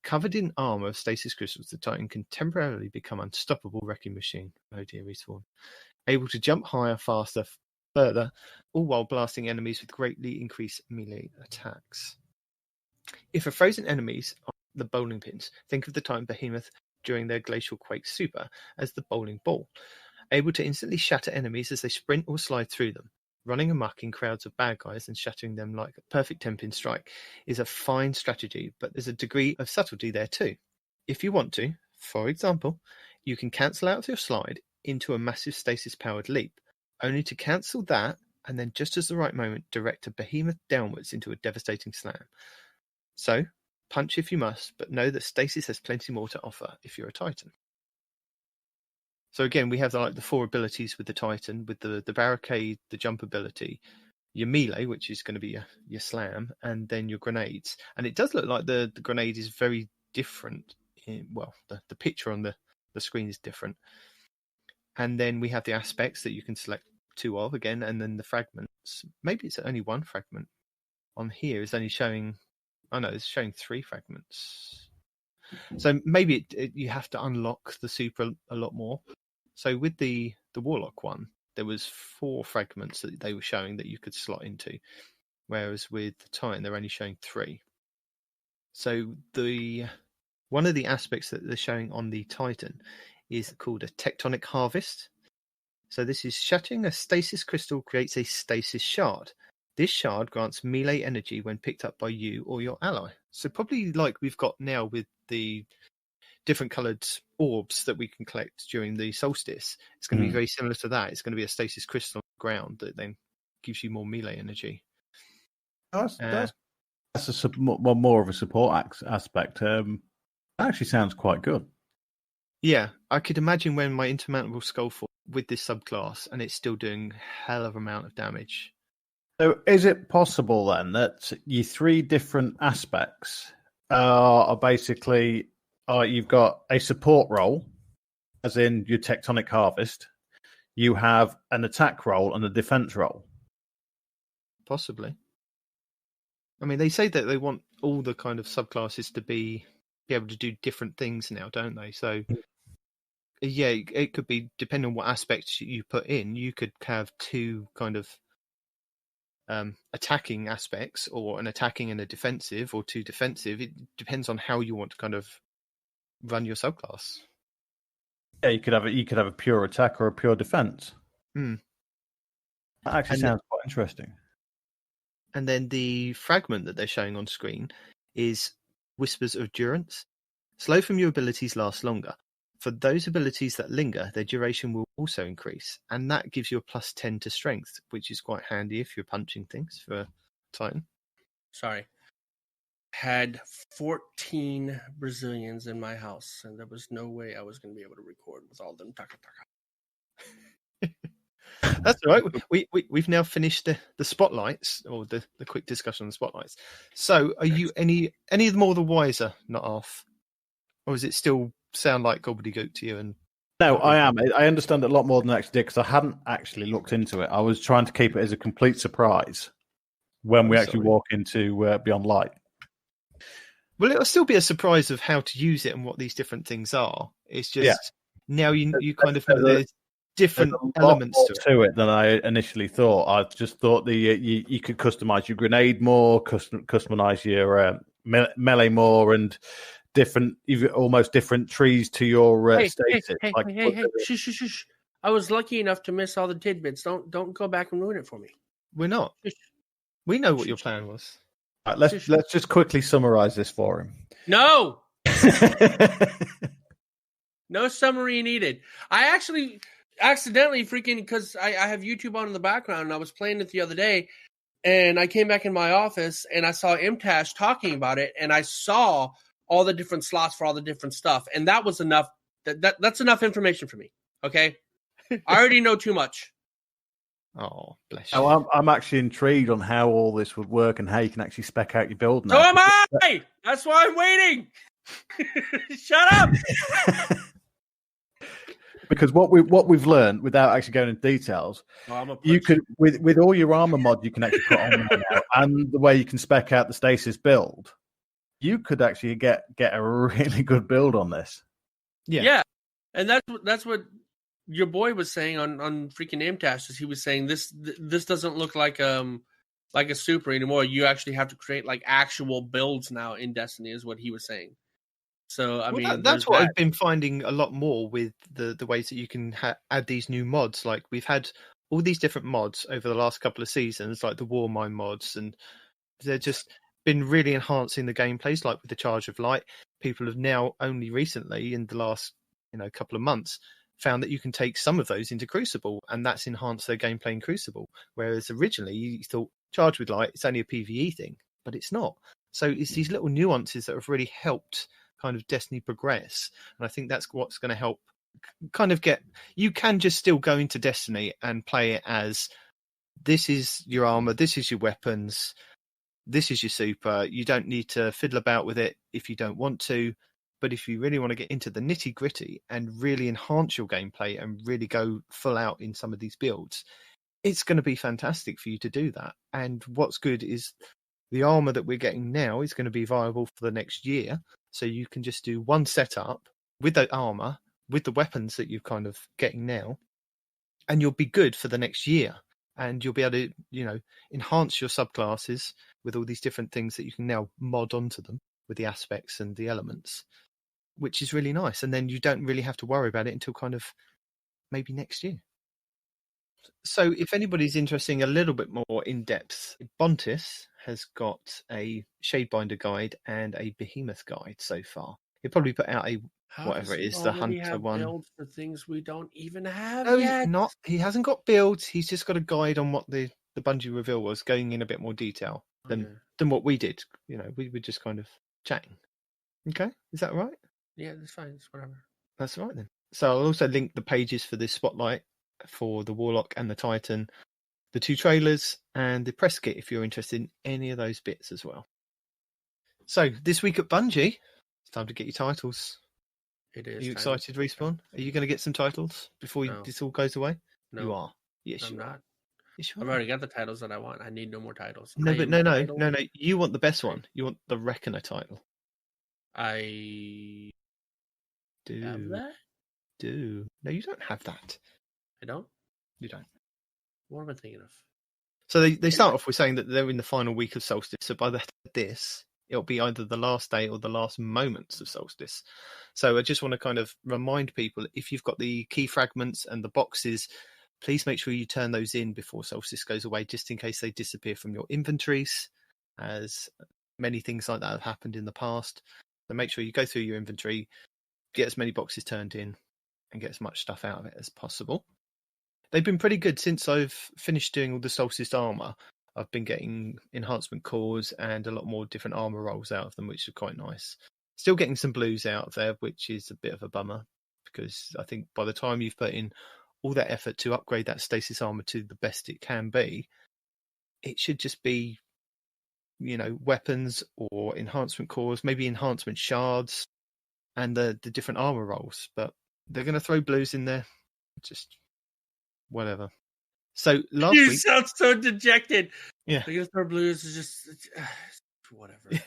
Covered in armor of stasis crystals, the Titan can temporarily become unstoppable wrecking machine. Oh dear, Respawn. Able to jump higher, faster, further, all while blasting enemies with greatly increased melee attacks. If a frozen enemies are the bowling pins, think of the Titan Behemoth during their Glacial Quake Super as the bowling ball, able to instantly shatter enemies as they sprint or slide through them. Running amok in crowds of bad guys and shattering them like a perfect 10-pin strike is a fine strategy, but there's a degree of subtlety there too. If you want to, for example, you can cancel out your slide into a massive stasis-powered leap, only to cancel that and then just as the right moment direct a behemoth downwards into a devastating slam. So, punch if you must, but know that stasis has plenty more to offer if you're a Titan. So again, we have the 4 abilities with the Titan, with the barricade, the jump ability, your melee, which is going to be your slam, and then your grenades. And it does look like the grenade is very different. The picture on the screen is different. And then we have the aspects that you can select 2 of again, and then the fragments. Maybe it's only 1 fragment. On here is only showing... Oh no, it's showing 3 fragments. So maybe you have to unlock the super a lot more. So with the Warlock one, there was 4 fragments that they were showing that you could slot into, whereas with the Titan, they're only showing 3. So one of the aspects that they're showing on the Titan is called a tectonic harvest. So this is shattering a stasis crystal creates a stasis shard. This shard grants melee energy when picked up by you or your ally. So probably like we've got now with the different coloured orbs that we can collect during the solstice. It's going to be very similar to that. It's going to be a stasis crystal on the ground that then gives you more melee energy. That's more of a support aspect. That actually sounds quite good. Yeah, I could imagine when my Intermountable Skullfort with this subclass and it's still doing a hell of amount of damage. So is it possible then that your 3 different aspects are basically... you've got a support role, as in your tectonic harvest. You have an attack role and a defense role. Possibly. I mean, they say that they want all the kind of subclasses to be able to do different things now, don't they? So, yeah, it could be, depending on what aspects you put in, you could have 2 kind of attacking aspects, or an attacking and a defensive, or 2 defensive. It depends on how you want to kind of run your subclass. Yeah, you could have a pure attack or a pure defense. That actually sounds quite interesting. And then the fragment that they're showing on screen is Whispers of Durance. Slow from your abilities last longer. For those abilities that linger, their duration will also increase, and that gives you a +10 to strength, which is quite handy if you're punching things for Titan. Sorry. Had 14 Brazilians in my house, and there was no way I was going to be able to record with all of them. Taka taka. That's all right. We've now finished the spotlights, or the quick discussion on the spotlights. So, are you any more the wiser, not off, or does it still sound like gobbledygook to you? And No, I am. I understand it a lot more than I actually did because I hadn't actually looked into it. I was trying to keep it as a complete surprise when we actually walk into Beyond Light. Well, it'll still be a surprise of how to use it and what these different things are. It's just now you kind of know there's different elements to it than I initially thought. I just thought you could customize your grenade more, customize your melee more, and different, even almost different trees to your stasis. Hey, shush. I was lucky enough to miss all the tidbits. Don't go back and ruin it for me. We're not. Shush. We know what your plan was. Right, let's just quickly summarize this for him. No. No summary needed. I actually accidentally because I have YouTube on in the background, and I was playing it the other day, and I came back in my office and I saw Imtash talking about it, and I saw all the different slots for all the different stuff, and that was enough. That's enough information for me. Okay, I already know too much. Oh, bless you. Oh, I'm actually intrigued on how all this would work and how you can actually spec out your build now. So am I! That's why I'm waiting! Shut up! Because what we've learned, without actually going into details, you could with all your armor mod you can actually put on now, and the way you can spec out the stasis build, you could actually get a really good build on this. Yeah. And that's what your boy was saying on freaking Amtash, is he was saying this doesn't look like a super anymore. You actually have to create like actual builds now in Destiny, is what he was saying. So I mean, that's what I've been finding a lot more with the ways that you can add these new mods. Like we've had all these different mods over the last couple of seasons, like the War Mine mods, and they're just been really enhancing the gameplays. Like with the Charge of Light, people have now only recently, in the last couple of months, found that you can take some of those into Crucible, and that's enhanced their gameplay in Crucible. Whereas originally you thought Charge with Light, it's only a PvE thing, but it's not. So it's these little nuances that have really helped kind of Destiny progress, and I think that's what's going to help kind of get you can just still go into Destiny and play it as this is your armor, this is your weapons, this is your super. You don't need to fiddle about with it if you don't want to, but if you really want to get into the nitty gritty and really enhance your gameplay and really go full out in some of these builds, it's going to be fantastic for you to do that. And what's good is the armor that we're getting now is going to be viable for the next year. So you can just do one setup with the armor, with the weapons that you're kind of getting now, and you'll be good for the next year. And you'll be able to, enhance your subclasses with all these different things that you can now mod onto them with the aspects and the elements, which is really nice. And then you don't really have to worry about it until kind of maybe next year. So if anybody's interested in a little bit more in depth, Bontis has got a Shadebinder guide and a Behemoth guide so far. He'll probably put out a whatever it is, the Hunter one. Builds for things we don't even have yet. He hasn't got builds. He's just got a guide on what the Bungie reveal was, going in a bit more detail than what we did. We were just kind of chatting. Okay, is that right? Yeah, that's fine. It's whatever. That's right then. So I'll also link the pages for this spotlight for the Warlock and the Titan, the 2 trailers, and the press kit if you're interested in any of those bits as well. So this week at Bungie, it's time to get your titles. It is. Are you excited, Respawn? Are you going to get some titles before this all goes away? No. You are. Yes, I'm you not. Are. Yes, you I've are. already got the titles that I want. I need no more titles. No. You want the best one. You want the Reckoner title. I do have that? No, you don't have that. I don't? You don't. What am I thinking of? So they start off with saying that they're in the final week of Solstice. So by this, it'll be either the last day or the last moments of Solstice. So I just want to kind of remind people, if you've got the key fragments and the boxes, please make sure you turn those in before Solstice goes away, just in case they disappear from your inventories, as many things like that have happened in the past. So make sure you go through your inventory, get as many boxes turned in, and get as much stuff out of it as possible. They've been pretty good since I've finished doing all the Solstice armor. I've been getting enhancement cores and a lot more different armor rolls out of them, which are quite nice. Still getting some blues out of there, which is a bit of a bummer, because I think by the time you've put in all that effort to upgrade that stasis armor to the best it can be, it should just be, weapons or enhancement cores, maybe enhancement shards, and the different armor rolls. But they're going to throw blues in there, just whatever. So last You week, sound so dejected. Yeah. I guess our blues is just whatever.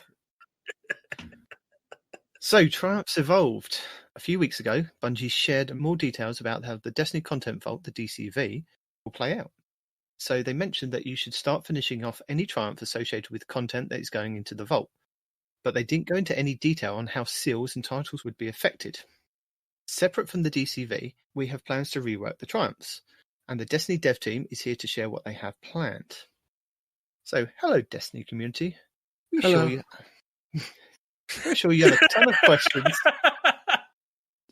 So Triumphs evolved. A few weeks ago, Bungie shared more details about how the Destiny Content Vault, the DCV, will play out. So they mentioned that you should start finishing off any Triumph associated with content that is going into the Vault. But they didn't go into any detail on how seals and titles would be affected. Separate from the DCV, we have plans to rework the Triumphs, and the Destiny dev team is here to share what they have planned. So, hello, Destiny community. Hello. We're sure you have a ton of questions,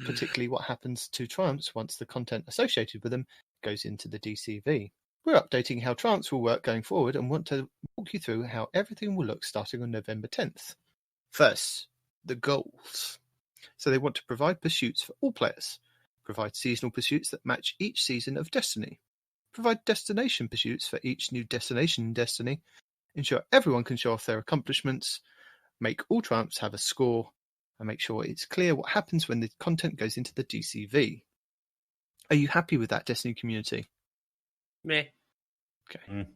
particularly what happens to Triumphs once the content associated with them goes into the DCV. We're updating how Triumphs will work going forward and want to walk you through how everything will look starting on November 10th. First, the goals. So they want to provide pursuits for all players, provide seasonal pursuits that match each season of Destiny, provide destination pursuits for each new destination in Destiny, ensure everyone can show off their accomplishments, make all Triumphs have a score, and make sure it's clear what happens when the content goes into the DCV. Are you happy with that, Destiny community? Meh. Okay.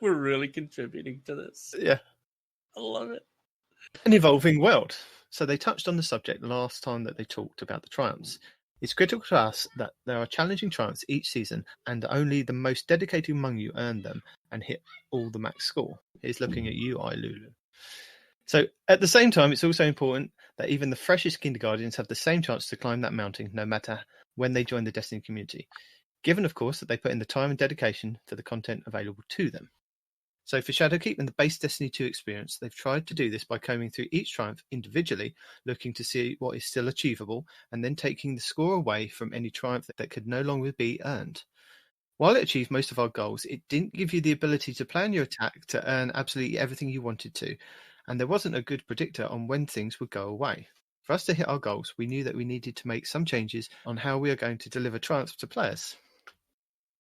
We're really contributing to this. Yeah. I love it. An evolving world. So they touched on the subject last time that they talked about the Triumphs. It's critical to us that there are challenging Triumphs each season, and only the most dedicated among you earn them and hit all the max score. Here's looking at you, Ilulu. So at the same time, it's also important that even the freshest kindergartens have the same chance to climb that mountain, no matter when they join the Destiny community, given, of course, that they put in the time and dedication to the content available to them. So for Shadowkeep and the base Destiny 2 experience, they've tried to do this by combing through each Triumph individually, looking to see what is still achievable, and then taking the score away from any Triumph that could no longer be earned. While it achieved most of our goals, it didn't give you the ability to plan your attack to earn absolutely everything you wanted to, and there wasn't a good predictor on when things would go away. For us to hit our goals, we knew that we needed to make some changes on how we are going to deliver Triumphs to players.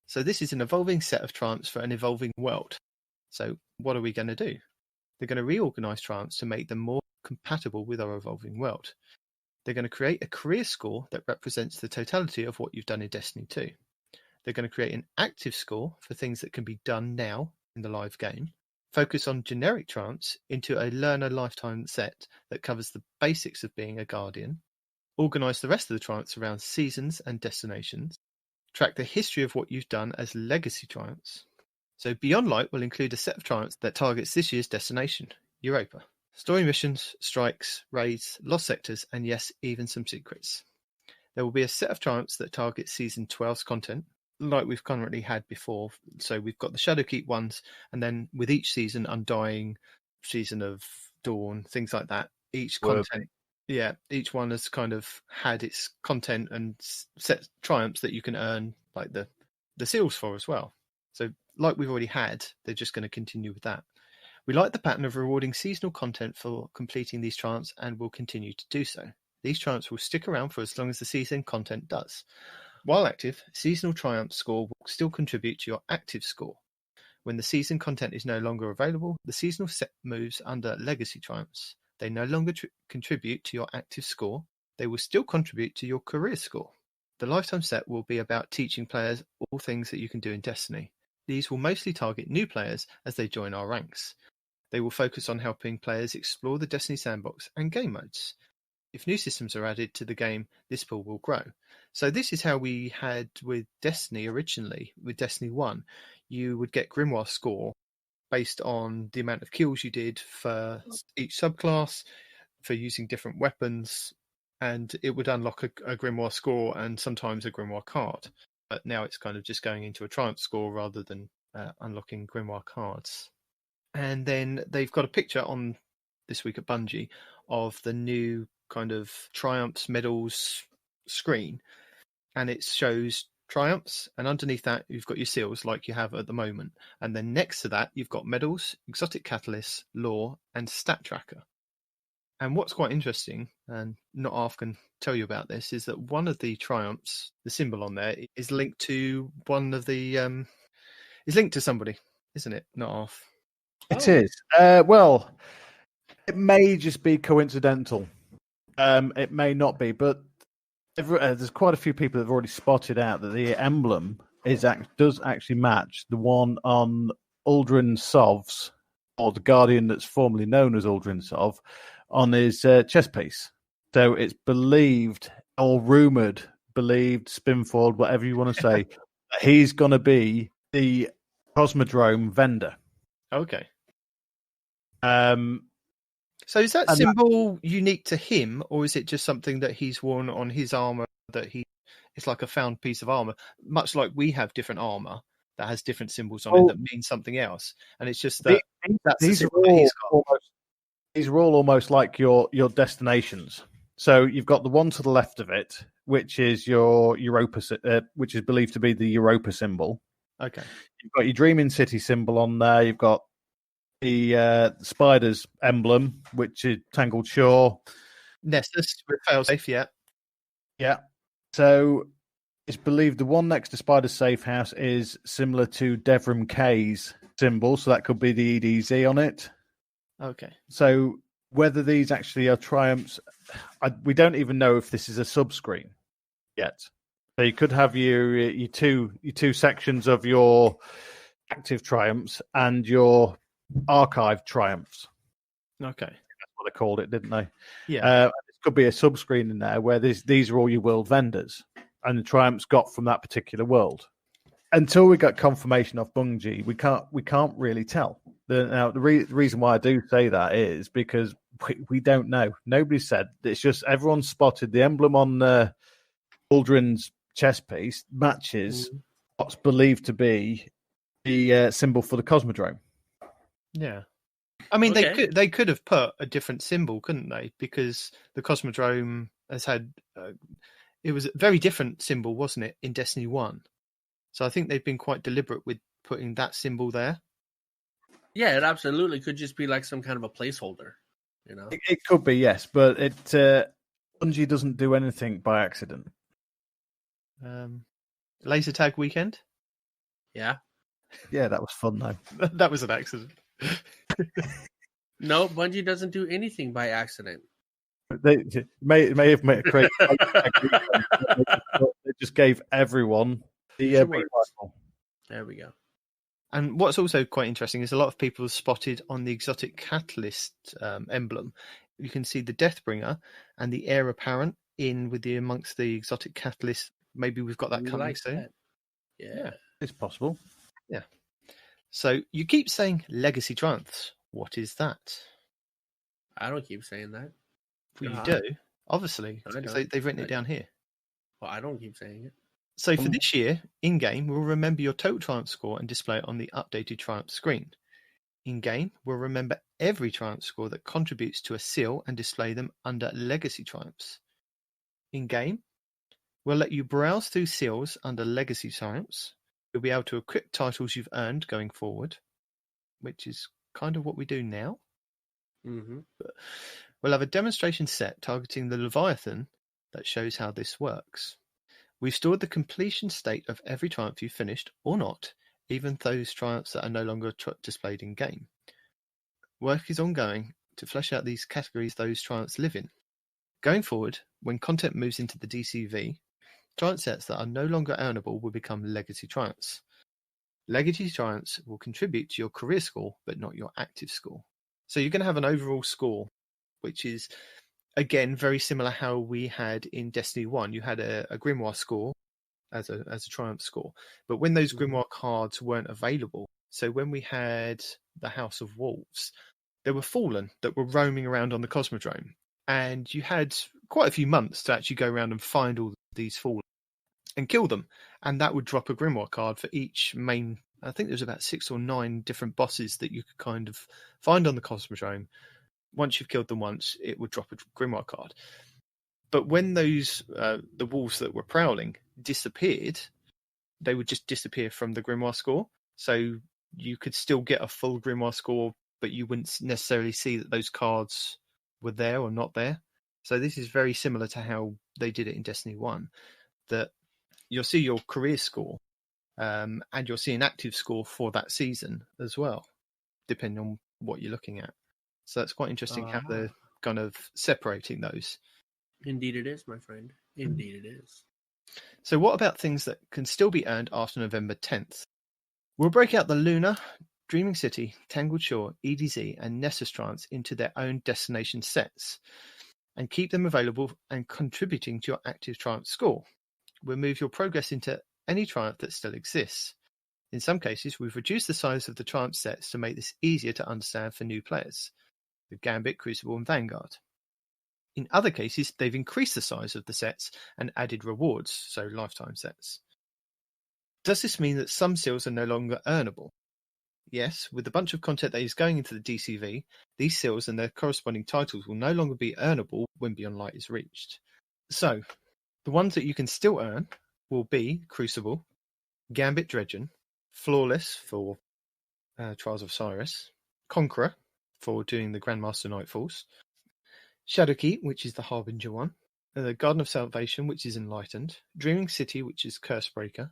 So this is an evolving set of Triumphs for an evolving world. So what are we going to do? They're going to reorganize Triumphs to make them more compatible with our evolving world. They're going to create a career score that represents the totality of what you've done in Destiny 2. They're going to create an active score for things that can be done now in the live game. Focus on generic Triumphs into a learner lifetime set that covers the basics of being a Guardian. Organize the rest of the Triumphs around seasons and destinations. Track the history of what you've done as legacy Triumphs. So Beyond Light will include a set of Triumphs that targets this year's destination, Europa. Story missions, strikes, raids, lost sectors, and yes, even some secrets. There will be a set of Triumphs that target Season 12's content, like we've currently had before. So we've got the Shadowkeep ones, and then with each season, Undying, Season of Dawn, things like that. Each content, each one has kind of had its content and set Triumphs that you can earn, like the seals for as well. So like we've already had, they're just going to continue with that. We like the pattern of rewarding seasonal content for completing these Triumphs and will continue to do so. These Triumphs will stick around for as long as the season content does. While active, seasonal Triumph score will still contribute to your active score. When the season content is no longer available, the seasonal set moves under Legacy Triumphs. They no longer contribute to your active score. They will still contribute to your career score. The lifetime set will be about teaching players all things that you can do in Destiny. These will mostly target new players as they join our ranks. They will focus on helping players explore the Destiny sandbox and game modes. If new systems are added to the game, this pool will grow. So this is how we had with Destiny originally. With Destiny 1, you would get Grimoire score based on the amount of kills you did for each subclass, for using different weapons, and it would unlock a Grimoire score and sometimes a Grimoire card. But now it's kind of just going into a Triumph score rather than unlocking Grimoire cards. And then they've got a picture on this week at Bungie of the new kind of Triumphs medals screen, and it shows triumphs, and underneath that you've got your seals like you have at the moment, and then next to that you've got medals, exotic catalysts, lore, and stat tracker. And what's quite interesting, and not half can tell you about this, is that one of the triumphs, the symbol on there, is linked to one of the is linked to somebody, isn't it? Not half. It is. Well, it may just be coincidental. It may not be, but there's quite a few people that have already spotted out that the emblem does actually match the one on Uldren Sov's, or the Guardian that's formerly known as Uldren Sov, on his chest piece. So it's believed, or rumoured, spinforward, whatever you want to say, that he's going to be the Cosmodrome vendor. Okay. So is that symbol unique to him, or is it just something that he's worn on his armor, that it's like a found piece of armor, much like we have different armor that has different symbols on it that mean something else, and it's just that these are all almost like your destinations. So you've got the one to the left of it, which is your Europa, which is believed to be the Europa symbol. Okay. You've got your Dreaming City symbol on there. You've got the Spider's emblem, which is Tangled Shore. Nessus with failsafe, yeah. Yeah. So it's believed the one next to Spider's safe house is similar to Devrim K's symbol, so that could be the EDZ on it. Okay. So whether these actually are triumphs, we don't even know if this is a subscreen yet. So you could have your two sections of your active triumphs and your archive triumphs. Okay. That's what they called it, didn't they? Yeah. This could be a subscreen in there where these are all your world vendors and the triumphs got from that particular world. Until we got confirmation of Bungie, we can't really tell. The reason why I do say that is because we don't know. Nobody said. It's just everyone spotted the emblem on Uldren's chest piece matches what's believed to be the symbol for the Cosmodrome. Yeah. I mean, they could have put a different symbol, couldn't they? Because the Cosmodrome has had it was a very different symbol, wasn't it, in Destiny 1? So I think they've been quite deliberate with putting that symbol there. Yeah, it absolutely could just be like some kind of a placeholder, you know. It could be, yes, but Bungie doesn't do anything by accident. Laser tag weekend. Yeah, that was fun though. That was an accident. No, Bungie doesn't do anything by accident. They may have made a great. They just gave everyone the rifle. There we go. And what's also quite interesting is a lot of people have spotted on the exotic catalyst emblem. You can see the Deathbringer and the Heir Apparent amongst the exotic catalyst. Maybe we've got that coming soon. Yeah, it's possible. Yeah. So you keep saying Legacy Triumphs. What is that? I don't keep saying that. Well, you do, obviously. They've written it down here. Well, I don't keep saying it. So for this year, in-game, we'll remember your total Triumph score and display it on the updated Triumph screen. In-game, we'll remember every Triumph score that contributes to a seal and display them under Legacy Triumphs. In-game, we'll let you browse through seals under Legacy Triumphs. You'll be able to equip titles you've earned going forward, which is kind of what we do now. Mm-hmm. But we'll have a demonstration set targeting the Leviathan that shows how this works. We've stored the completion state of every triumph you've finished, or not, even those triumphs that are no longer displayed in game. Work is ongoing to flesh out these categories those triumphs live in. Going forward, when content moves into the DCV, triumph sets that are no longer earnable will become legacy triumphs. Legacy triumphs will contribute to your career score, but not your active score. So you're going to have an overall score, which is, again, very similar how we had in Destiny 1. You had a Grimoire score as a triumph score. But when those Grimoire cards weren't available, so when we had the House of Wolves, there were Fallen that were roaming around on the Cosmodrome. And you had quite a few months to actually go around and find all these Fallen and kill them. And that would drop a Grimoire card for each main. I think there's about 6 or 9 different bosses that you could kind of find on the Cosmodrome. Once you've killed them once, it would drop a Grimoire card. But when those the wolves that were prowling disappeared, they would just disappear from the Grimoire score. So you could still get a full Grimoire score, but you wouldn't necessarily see that those cards were there or not there. So this is very similar to how they did it in Destiny 1, that you'll see your career score, and you'll see an active score for that season as well, depending on what you're looking at. So that's quite interesting how they're kind of separating those. Indeed it is, my friend. Indeed it is. So what about things that can still be earned after November 10th? We'll break out the Luna, Dreaming City, Tangled Shore, EDZ, and Nessus Trance into their own destination sets and keep them available and contributing to your active Triumph score. We'll move your progress into any Triumph that still exists. In some cases, we've reduced the size of the Triumph sets to make this easier to understand for new players, with Gambit, Crucible, and Vanguard. In other cases, they've increased the size of the sets and added rewards, so lifetime sets. Does this mean that some seals are no longer earnable? Yes, with the bunch of content that is going into the DCV, these seals and their corresponding titles will no longer be earnable when Beyond Light is reached. So, the ones that you can still earn will be Crucible, Gambit Dredgen, Flawless for Trials of Osiris, Conqueror for doing the Grandmaster Nightfalls, Shadowkeep, which is the Harbinger one, the Garden of Salvation, which is Enlightened, Dreaming City, which is Cursebreaker,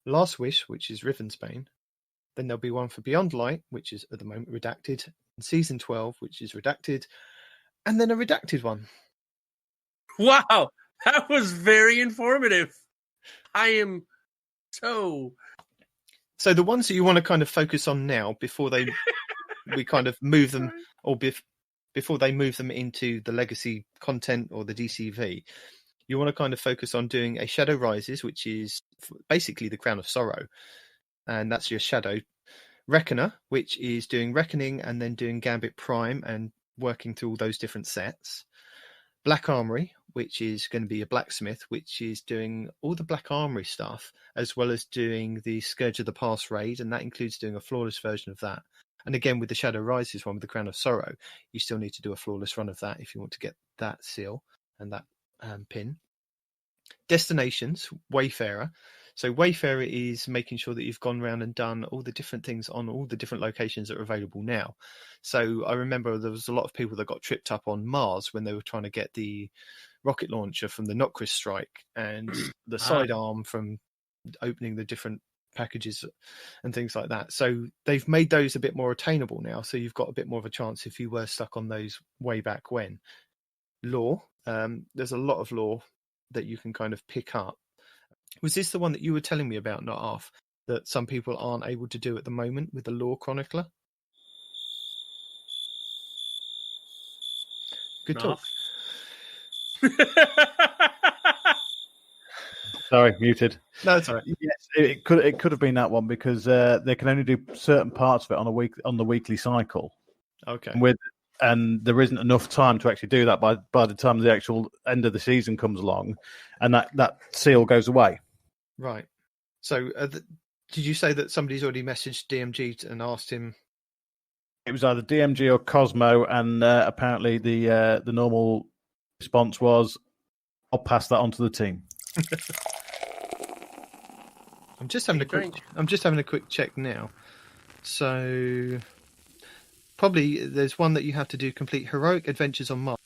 Last Wish, which is Ribbonsbane. Then there'll be one for Beyond Light, which is at the moment redacted, and Season 12, which is redacted, and then a redacted one. Wow, that was very informative. I am so... So the ones that you want to kind of focus on now before we kind of move them, or before they move them into the legacy content or the DCV, you want to kind of focus on doing a Shadow Rises, which is basically the Crown of Sorrow. And that's your Shadow. Reckoner, which is doing Reckoning and then doing Gambit Prime and working through all those different sets. Black Armory, which is going to be a Blacksmith, which is doing all the Black Armory stuff, as well as doing the Scourge of the Past raid, and that includes doing a flawless version of that. And again, with the Shadow Rises one, with the Crown of Sorrow, you still need to do a flawless run of that if you want to get that seal and that pin. Destinations, Wayfarer. So Wayfarer is making sure that you've gone around and done all the different things on all the different locations that are available now. So I remember there was a lot of people that got tripped up on Mars when they were trying to get the rocket launcher from the Notchris strike and the sidearm from opening the different packages and things like that. So they've made those a bit more attainable now. So you've got a bit more of a chance if you were stuck on those way back when. Lore. There's a lot of lore that you can kind of pick up. Was this the one that you were telling me about, not off, that some people aren't able to do at the moment with the Lore Chronicler? Good talk. Sorry, muted. No, it's all right. Yes, it could have been that one because they can only do certain parts of it on the weekly cycle. Okay. And there isn't enough time to actually do that by the time the actual end of the season comes along, and that seal goes away. Right. So, did you say that somebody's already messaged DMG and asked him? It was either DMG or Cosmo, and apparently the normal response was, "I'll pass that on to the team." I'm just having a quick check now. So, probably there's one that you have to do: complete heroic adventures on Mars.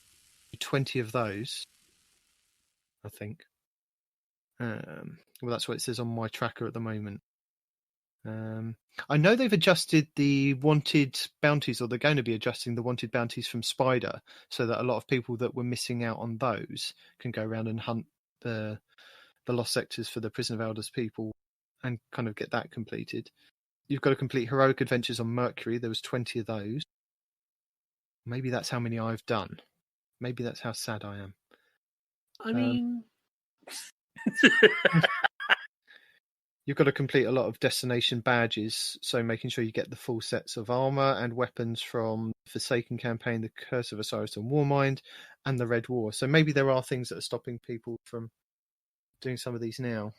20 of those, I think. Well, that's what it says on my tracker at the moment. I know they've adjusted the wanted bounties, or they're going to be adjusting the wanted bounties from Spider, so that a lot of people that were missing out on those can go around and hunt the lost sectors for the Prison of Elders people and kind of get that completed. You've got to complete heroic adventures on Mercury. There was 20 of those. Maybe that's how many I've done. Maybe that's how sad I am. I mean... You've got to complete a lot of destination badges, so making sure you get the full sets of armor and weapons from the Forsaken campaign, the Curse of Osiris and Warmind, and the Red War. So maybe there are things that are stopping people from doing some of these now.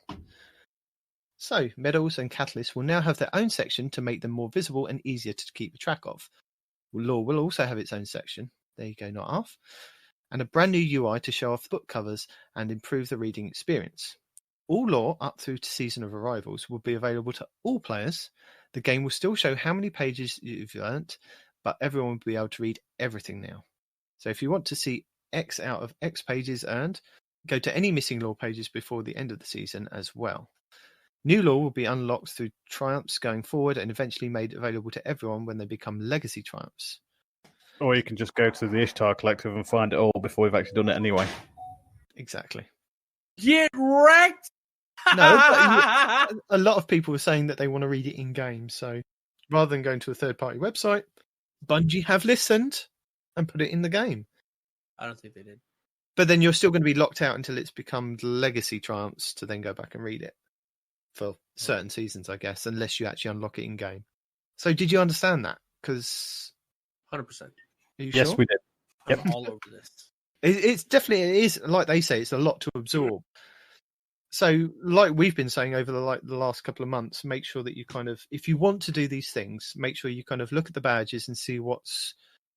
So medals and catalysts will now have their own section to make them more visible and easier to keep track of. Lore will also have its own section. There you go, not half. And a brand new UI to show off book covers and improve the reading experience. All lore up through to Season of Arrivals will be available to all players. The game will still show how many pages you've learnt, but everyone will be able to read everything now. So if you want to see X out of X pages earned, go to any missing lore pages before the end of the season as well. New lore will be unlocked through triumphs going forward and eventually made available to everyone when they become legacy triumphs. Or you can just go to the Ishtar Collective and find it all before we've actually done it anyway. Exactly. Get wrecked! No, but a lot of people are saying that they want to read it in game. So rather than going to a third-party website, Bungie have listened and put it in the game. I don't think they did. But then you're still going to be locked out until it's become legacy triumphs to then go back and read it for certain seasons, I guess, unless you actually unlock it in game. So did you understand that? Because 100%. Are you Yes, sure? we did. Yep. I'm all over this. It's definitely, it is, like they say, it's a lot to absorb. So, like we've been saying over the last couple of months, make sure that you kind of, if you want to do these things, make sure you kind of look at the badges and see what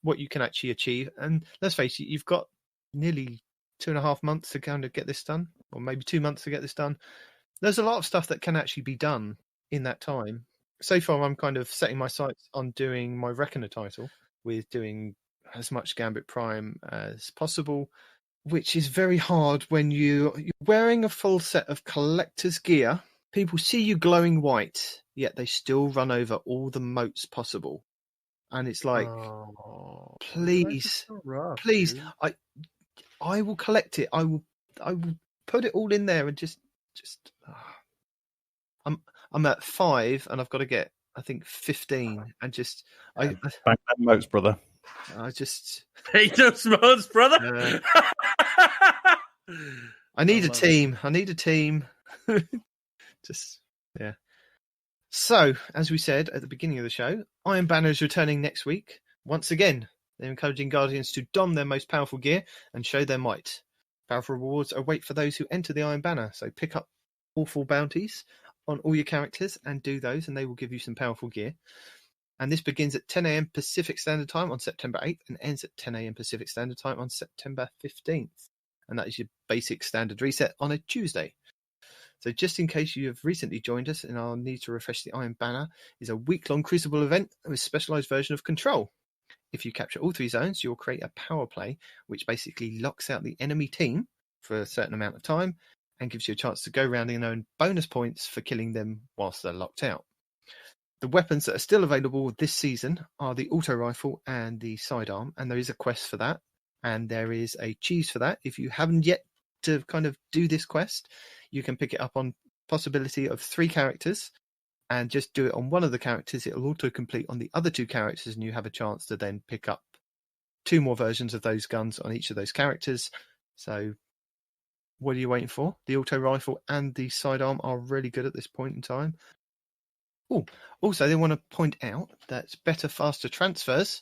you can actually achieve. And let's face it, you've got nearly 2.5 months to kind of get this done, or maybe 2 months to get this done. There's a lot of stuff that can actually be done in that time. So far, I'm kind of setting my sights on doing my Reckoner title, with doing as much Gambit Prime as possible, which is very hard when you're wearing a full set of collector's gear. People see you glowing white, yet they still run over all the moats possible. And it's like, please, please, dude. I will collect it. I will put it all in there and just. I'm at 5 and I've got to get, I think, 15, and just Bang that moats, brother. I just Take those modes, brother. I need a team. I need a team. Just, yeah. So, as we said at the beginning of the show, Iron Banner is returning next week. Once again, they're encouraging Guardians to don their most powerful gear and show their might. Powerful rewards await for those who enter the Iron Banner, so pick up awful bounties on all your characters and do those, and they will give you some powerful gear. And this begins at 10 a.m. Pacific Standard Time on September 8th and ends at 10 a.m. Pacific Standard Time on September 15th. And that is your basic standard reset on a Tuesday. So just in case you have recently joined us and our Need to Refresh the Iron Banner is a week-long Crucible event with a specialised version of Control. If you capture all 3 zones, you'll create a power play, which basically locks out the enemy team for a certain amount of time and gives you a chance to go around and earn bonus points for killing them whilst they're locked out. The weapons that are still available this season are the auto rifle and the sidearm, and there is a quest for that, and there is a cheese for that. If you haven't yet to kind of do this quest, you can pick it up on possibility of 3 characters and just do it on one of the characters. It'll auto-complete on the other 2 characters, and you have a chance to then pick up 2 more versions of those guns on each of those characters. So what are you waiting for? The auto rifle and the sidearm are really good at this point in time. Oh, also, they want to point out that better, faster transfers,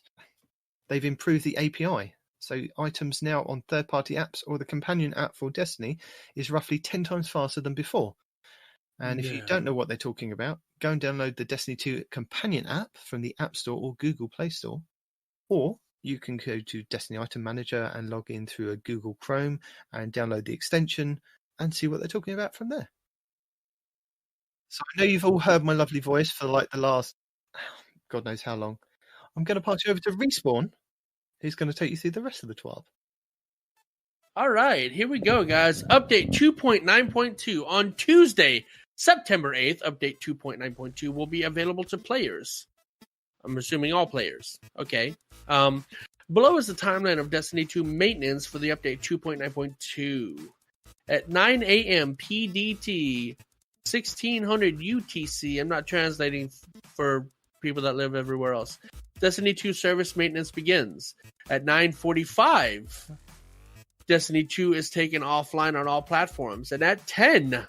they've improved the API. So items now on third-party apps or the companion app for Destiny is roughly 10 times faster than before. And if you don't know what they're talking about, go and download the Destiny 2 companion app from the App Store or Google Play Store. Or you can go to Destiny Item Manager and log in through a Google Chrome and download the extension and see what they're talking about from there. So I know you've all heard my lovely voice for like the last, God knows how long. I'm going to pass you over to Respawn, who's going to take you through the rest of the 12. All right, here we go, guys. Update 2.9.2 on Tuesday, September 8th. Update 2.9.2 will be available to players. I'm assuming all players. Okay. Below is the timeline of Destiny 2 maintenance for the update 2.9.2. At 9 a.m. PDT, 1600 UTC. I'm not translating for people that live everywhere else. Destiny 2 service maintenance begins. At 9:45, Destiny 2 is taken offline on all platforms. And at 10,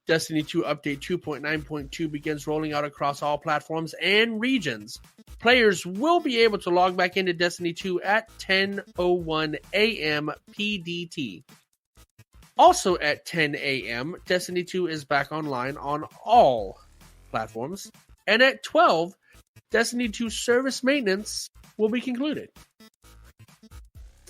Destiny 2 Update 2.9.2 begins rolling out across all platforms and regions. Players will be able to log back into Destiny 2 at 10:01 a.m. PDT. Also at 10 a.m., Destiny 2 is back online on all platforms. And at 12, Destiny 2 service maintenance will be concluded.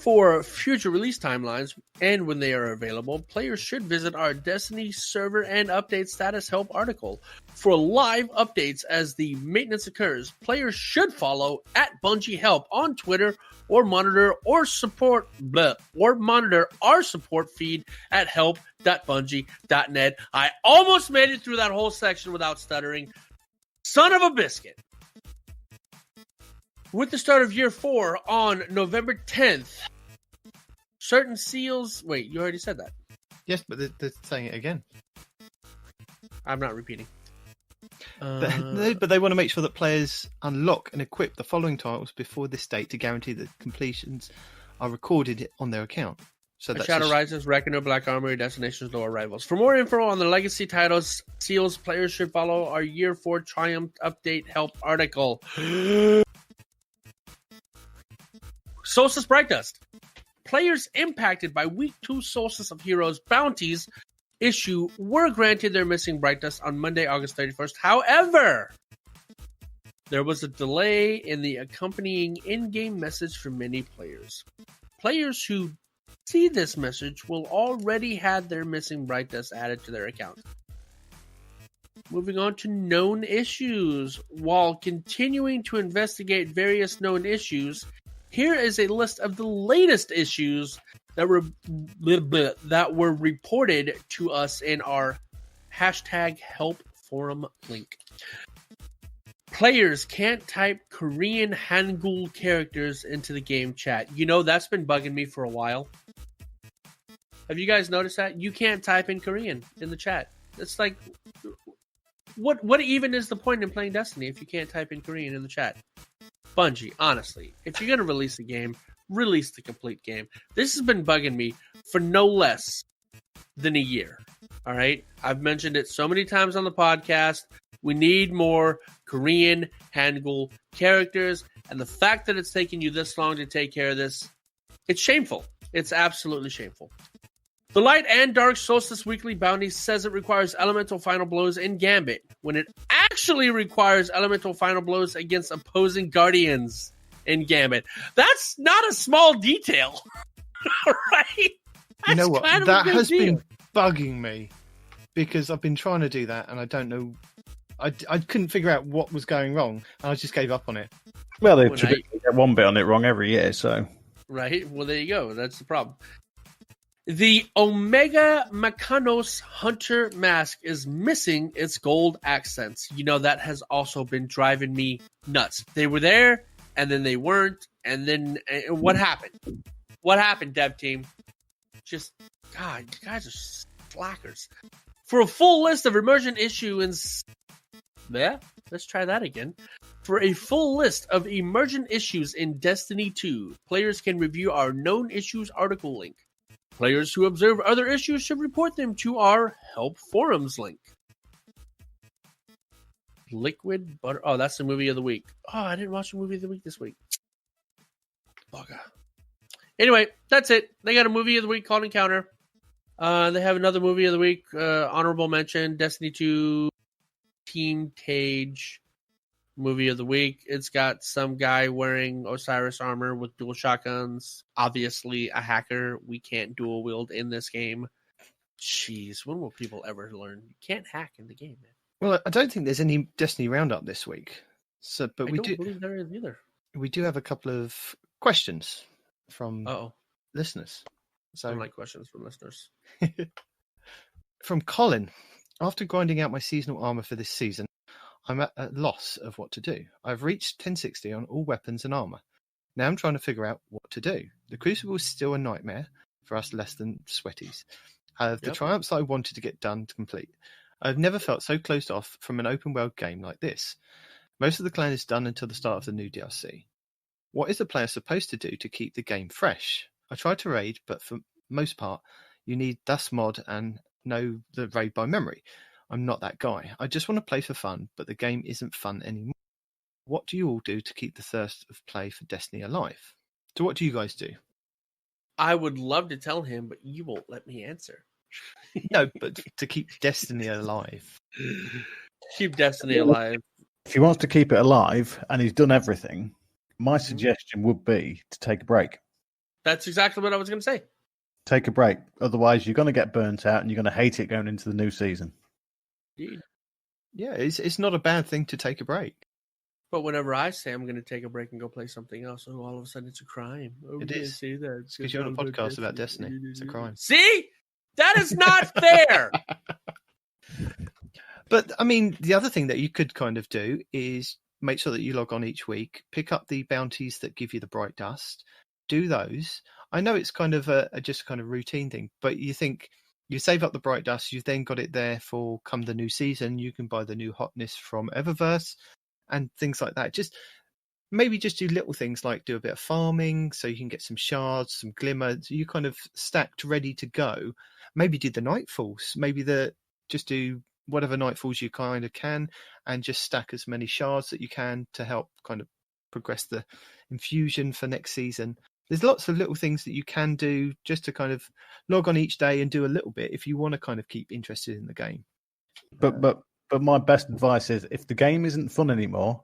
For future release timelines and when they are available, players should visit our Destiny server and update status help article. For live updates as the maintenance occurs, players should follow at Bungie Help on Twitter or monitor our support feed at help.bungie.net. I almost made it through that whole section without stuttering. Son of a biscuit. With the start of Year 4 on November 10th, certain seals... Wait, you already said that. Yes, but they're saying it again. I'm not repeating. But they want to make sure that players unlock and equip the following titles before this date to guarantee that completions are recorded on their account. So that's Shadow Rises, Reckoner, Black Armory, Destinations, Lower Rivals. For more info on the legacy titles, seals, players should follow our Year 4 Triumph Update Help article. Solstice Bright Dust. Players impacted by Week 2 Solstice of Heroes bounties issue were granted their missing Bright Dust on Monday, August 31st. However, there was a delay in the accompanying in-game message for many players. Players who see this message will already have their missing Bright Dust added to their account. Moving on to known issues. While continuing to investigate various known issues, here is a list of the latest issues that were reported to us in our #help forum link. Players can't type Korean Hangul characters into the game chat. You know, that's been bugging me for a while. Have you guys noticed that? You can't type in Korean in the chat. It's like, what even is the point in playing Destiny if you can't type in Korean in the chat? Bungie, honestly, if you're going to release a game, release the complete game. This has been bugging me for no less than a year. All right? I've mentioned it so many times on the podcast. We need more Korean Hangul characters. And the fact that it's taking you this long to take care of this, it's shameful. It's absolutely shameful. The Light and Dark Solstice Weekly Bounty says it requires elemental final blows in Gambit, when it actually requires elemental final blows against opposing guardians in Gambit. That's not a small detail, right? You know what? That has been bugging me because I've been trying to do that and I don't know. I couldn't figure out what was going wrong and I just gave up on it. Well, they traditionally get one bit on it wrong every year, so. Right. Well, there you go. That's the problem. The Omega Mechanos Hunter mask is missing its gold accents. You know, that has also been driving me nuts. They were there, and then they weren't, and then what happened? What happened, dev team? Just, God, you guys are slackers. For a full list of immersion issues... Yeah, let's try that again. For a full list of immersion issues in Destiny 2, players can review our known issues article link. Players who observe other issues should report them to our Help Forums link. Liquid Butter. Oh, that's the movie of the week. Oh, I didn't watch the movie of the week this week. Bugger. Anyway, that's it. They got a movie of the week called Encounter. They have another movie of the week, honorable mention, Destiny 2 Team Tage movie of the week. It's got some guy wearing Osiris armor with dual shotguns. Obviously a hacker. We can't dual wield in this game. Jeez, when will people ever learn? You can't hack in the game, man. Well, I don't think there's any Destiny roundup this week. So, but I don't believe there is either. We do have a couple of questions from listeners. So I don't like questions from listeners. From Colin. After grinding out my seasonal armor for this season, I'm at a loss of what to do. I've reached 1060 on all weapons and armor. Now I'm trying to figure out what to do. The Crucible is still a nightmare for us less than sweaties. I have the triumphs I wanted to get done to complete. I've never felt so closed off from an open world game like this. Most of the clan is done until the start of the new DLC. What is the player supposed to do to keep the game fresh? I tried to raid, but for most part, you need Dust Mod and know the raid by memory. I'm not that guy. I just want to play for fun, but the game isn't fun anymore. What do you all do to keep the thirst of play for Destiny alive? So what do you guys do? I would love to tell him, but you won't let me answer. No, but to keep Destiny alive. Keep Destiny alive. If he wants to keep it alive and he's done everything, my suggestion would be to take a break. That's exactly what I was going to say. Take a break. Otherwise, you're going to get burnt out and you're going to hate it going into the new season. Indeed. Yeah, it's not a bad thing to take a break. But whenever I say I'm going to take a break and go play something else, all of a sudden it's a crime. Oh, It you is. can't say that. It's because you're on a podcast about Destiny. It's a crime. See? That is not fair. But, I mean, the other thing that you could kind of do is make sure that you log on each week, pick up the bounties that give you the bright dust, do those. I know it's kind of just kind of routine thing, but you think you save up the bright dust, you've then got it there for come the new season, you can buy the new hotness from Eververse and things like that. Just maybe just do little things like do a bit of farming so you can get some shards, some glimmer. So you kind of stacked ready to go. Maybe do the nightfalls, just do whatever nightfalls you kind of can and just stack as many shards that you can to help kind of progress the infusion for next season. There's lots of little things that you can do just to kind of log on each day and do a little bit if you want to kind of keep interested in the game. But my best advice is if the game isn't fun anymore,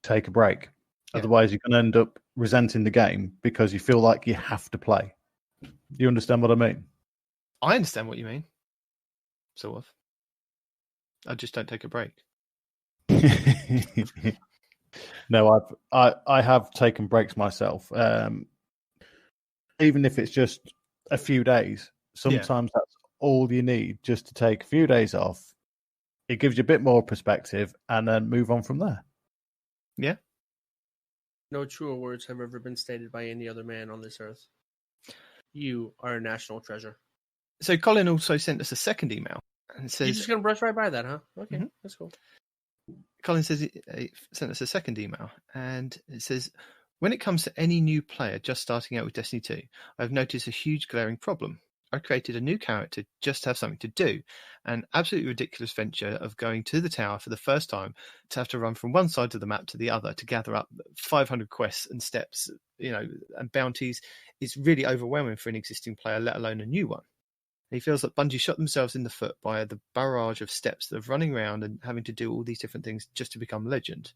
take a break. Yeah. Otherwise, you're going to end up resenting the game because you feel like you have to play. Do you understand what I mean? I understand what you mean. Sort of. I just don't take a break. No, I have taken breaks myself. Even if it's just a few days, sometimes that's all you need just to take a few days off. It gives you a bit more perspective and then move on from there. Yeah. No truer words have ever been stated by any other man on this earth. You are a national treasure. So Colin also sent us a second email and says, You're just going to brush right by that, huh? Okay, That's cool. Colin says he sent us a second email and it says, when it comes to any new player just starting out with Destiny 2, I've noticed a huge glaring problem. I created a new character just to have something to do. An absolutely ridiculous venture of going to the tower for the first time to have to run from one side of the map to the other to gather up 500 quests and steps, and bounties is really overwhelming for an existing player, let alone a new one. He feels that Bungie shot themselves in the foot by the barrage of steps of running around and having to do all these different things just to become legend.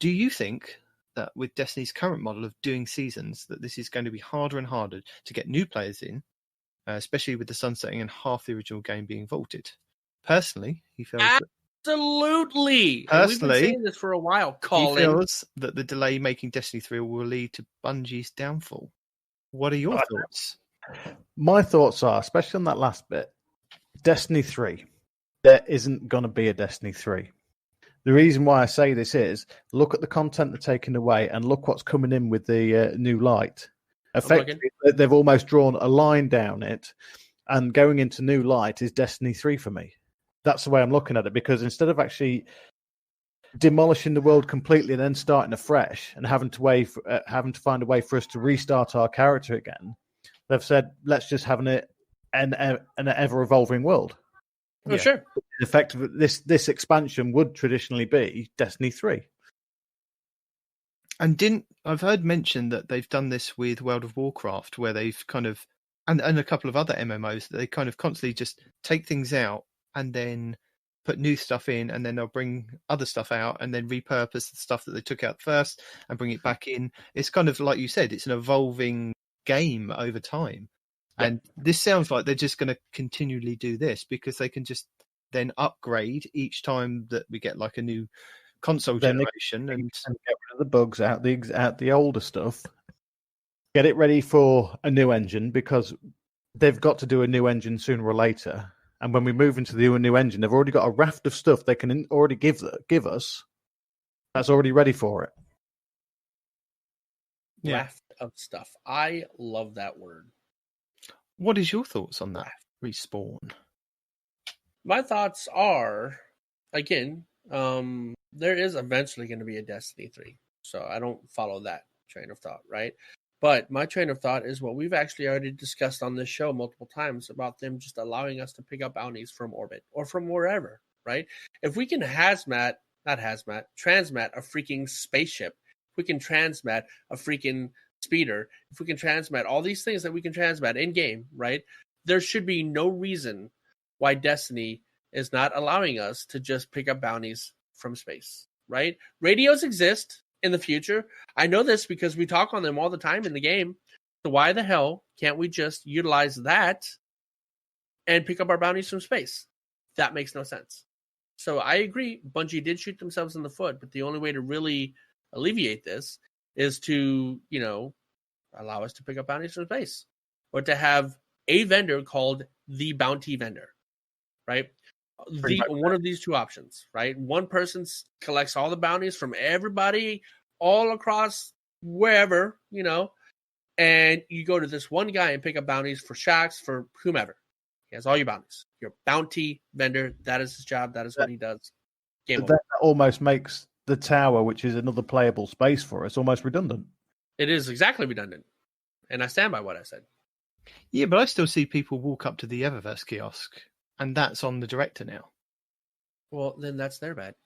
Do you think that with Destiny's current model of doing seasons, that this is going to be harder and harder to get new players in, especially with the sunsetting and half the original game being vaulted? Personally, he feels Absolutely. Personally, we've been saying this for a while, Colin. He feels that the delay making Destiny 3 will lead to Bungie's downfall. What are your thoughts? My thoughts are, especially on that last bit, Destiny 3, there isn't going to be a Destiny 3. The reason why I say this is, look at the content they're taking away and look what's coming in with the new light. Effectively, they've almost drawn a line down it, and going into new light is Destiny 3 for me. That's the way I'm looking at it, because instead of actually demolishing the world completely and then starting afresh and having to find a way for us to restart our character again, they've said, let's just have an ever-evolving world. Oh, yeah. Sure. Effectively, this expansion would traditionally be Destiny 3. And I've heard mention that they've done this with World of Warcraft, where they've kind of, and a couple of other MMOs, that they kind of constantly just take things out and then put new stuff in, and then they'll bring other stuff out and then repurpose the stuff that they took out first and bring it back in. It's kind of like you said, it's an evolving game over time. Yeah. And this sounds like they're just going to continually do this because they can just then upgrade each time that we get like a new console generation and get rid of the bugs out the older stuff, get it ready for a new engine, because they've got to do a new engine sooner or later. And when we move into the new engine, they've already got a raft of stuff they can already give us that's already ready for it. Yeah. Raft of stuff. I love that word. What is your thoughts on that Respawn? My thoughts are, again, there is eventually going to be a Destiny 3. So I don't follow that train of thought, right? But my train of thought is what we've actually already discussed on this show multiple times about them just allowing us to pick up bounties from orbit or from wherever, right? If we can transmat a freaking spaceship, if we can transmat a freaking speeder, if we can transmat all these things that we can transmat in-game, right? There should be no reason why Destiny is not allowing us to just pick up bounties from space, right? Radios exist in the future. I know this because we talk on them all the time in the game. So why the hell can't we just utilize that and pick up our bounties from space? That makes no sense. So I agree, Bungie did shoot themselves in the foot, but the only way to really alleviate this is to, allow us to pick up bounties from space, or to have a vendor called the bounty vendor, right? One of these two options, right? One person collects all the bounties from everybody all across wherever, and you go to this one guy and pick up bounties for Shaxx, for whomever. He has all your bounties. Your bounty vendor, that is his job. That is what he does. Game over. That almost makes the tower, which is another playable space for us, almost redundant. It is exactly redundant. And I stand by what I said. Yeah, but I still see people walk up to the Eververse kiosk, and that's on the director now. Well, then that's their bad.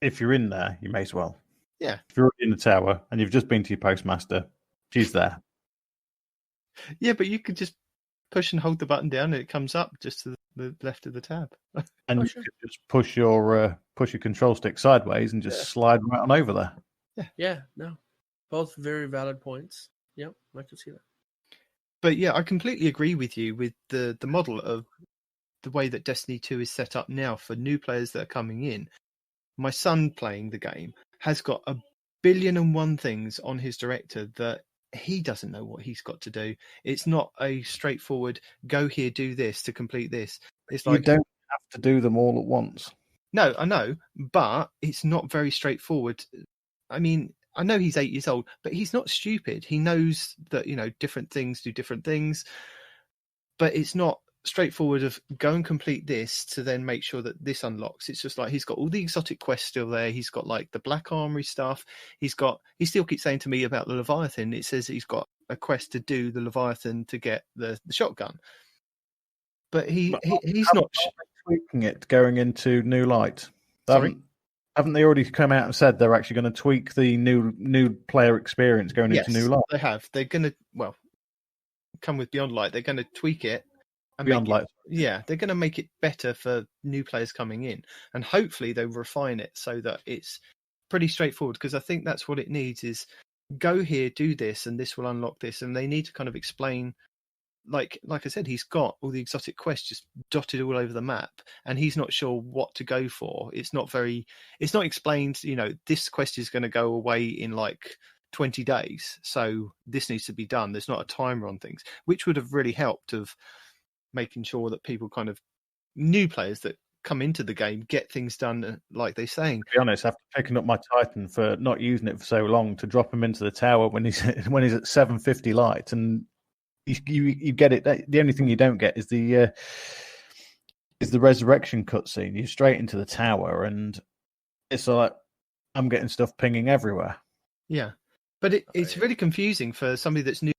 If you're in there, you may as well. Yeah. If you're in the tower and you've just been to your postmaster, she's there. Yeah, but you could just push and hold the button down, and it comes up just to the left of the tab. And you could just push your control stick sideways and just slide right on over there. Yeah, no. Both very valid points. Yep, I can see that. But yeah, I completely agree with you with the model of the way that Destiny 2 is set up now for new players that are coming in. My son playing the game has got 1,000,000,001 things on his director that he doesn't know what he's got to do. It's not a straightforward go here, do this to complete this. It's like, you don't have to do them all at once. No, I know, but it's not very straightforward. I mean, I know he's 8 years old, but he's not stupid. He knows that, different things do different things, but it's not straightforward of go and complete this to then make sure that this unlocks. It's just like he's got all the exotic quests still there. He's got like the Black Armory stuff. He still keeps saying to me about the Leviathan. It says he's got a quest to do the Leviathan to get the shotgun. But he's not tweaking it going into New Light. Sorry? Haven't they already come out and said they're actually going to tweak the new player experience going into New Light? They have. They're going to, come with Beyond Light. They're going to tweak it. Beyond Light. They're going to make it better for new players coming in. And hopefully they'll refine it so that it's pretty straightforward, because I think that's what it needs is go here, do this, and this will unlock this. And they need to kind of explain, like I said, he's got all the exotic quests just dotted all over the map, and he's not sure what to go for. It's not explained, this quest is going to go away in like 20 days. So this needs to be done. There's not a timer on things, which would have really helped of making sure that people kind of new players that come into the game get things done like they're saying. To be honest, after picking up my Titan for not using it for so long, to drop him into the tower when he's at 750 light, and you get it. The only thing you don't get is the resurrection cutscene. You're straight into the tower, and it's like I'm getting stuff pinging everywhere. Yeah, but it's really confusing for somebody that's new to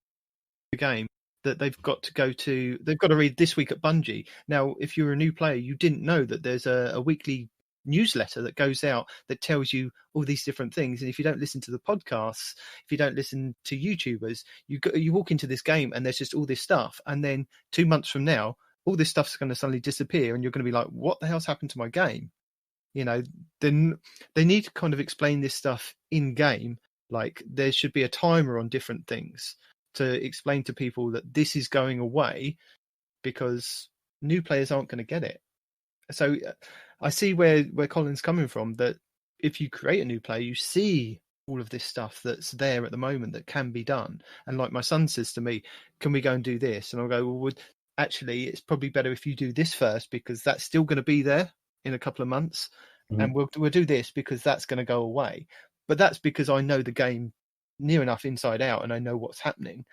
the game, that they've got to read This Week at Bungie. Now, if you're a new player, you didn't know that there's a weekly newsletter that goes out that tells you all these different things. And if you don't listen to the podcasts, if you don't listen to YouTubers, you walk into this game and there's just all this stuff. And then 2 months from now, all this stuff's going to suddenly disappear, and you're going to be like, what the hell's happened to my game? Then they need to kind of explain this stuff in game. Like there should be a timer on different things to explain to people that this is going away, because new players aren't going to get it. So I see where Colin's coming from, that if you create a new player, you see all of this stuff that's there at the moment that can be done. And like my son says to me, can we go and do this? And I'll go, well, actually, it's probably better if you do this first, because that's still going to be there in a couple of months. Mm-hmm. And we'll do this because that's going to go away. But that's because I know the game near enough inside out and I know what's happening.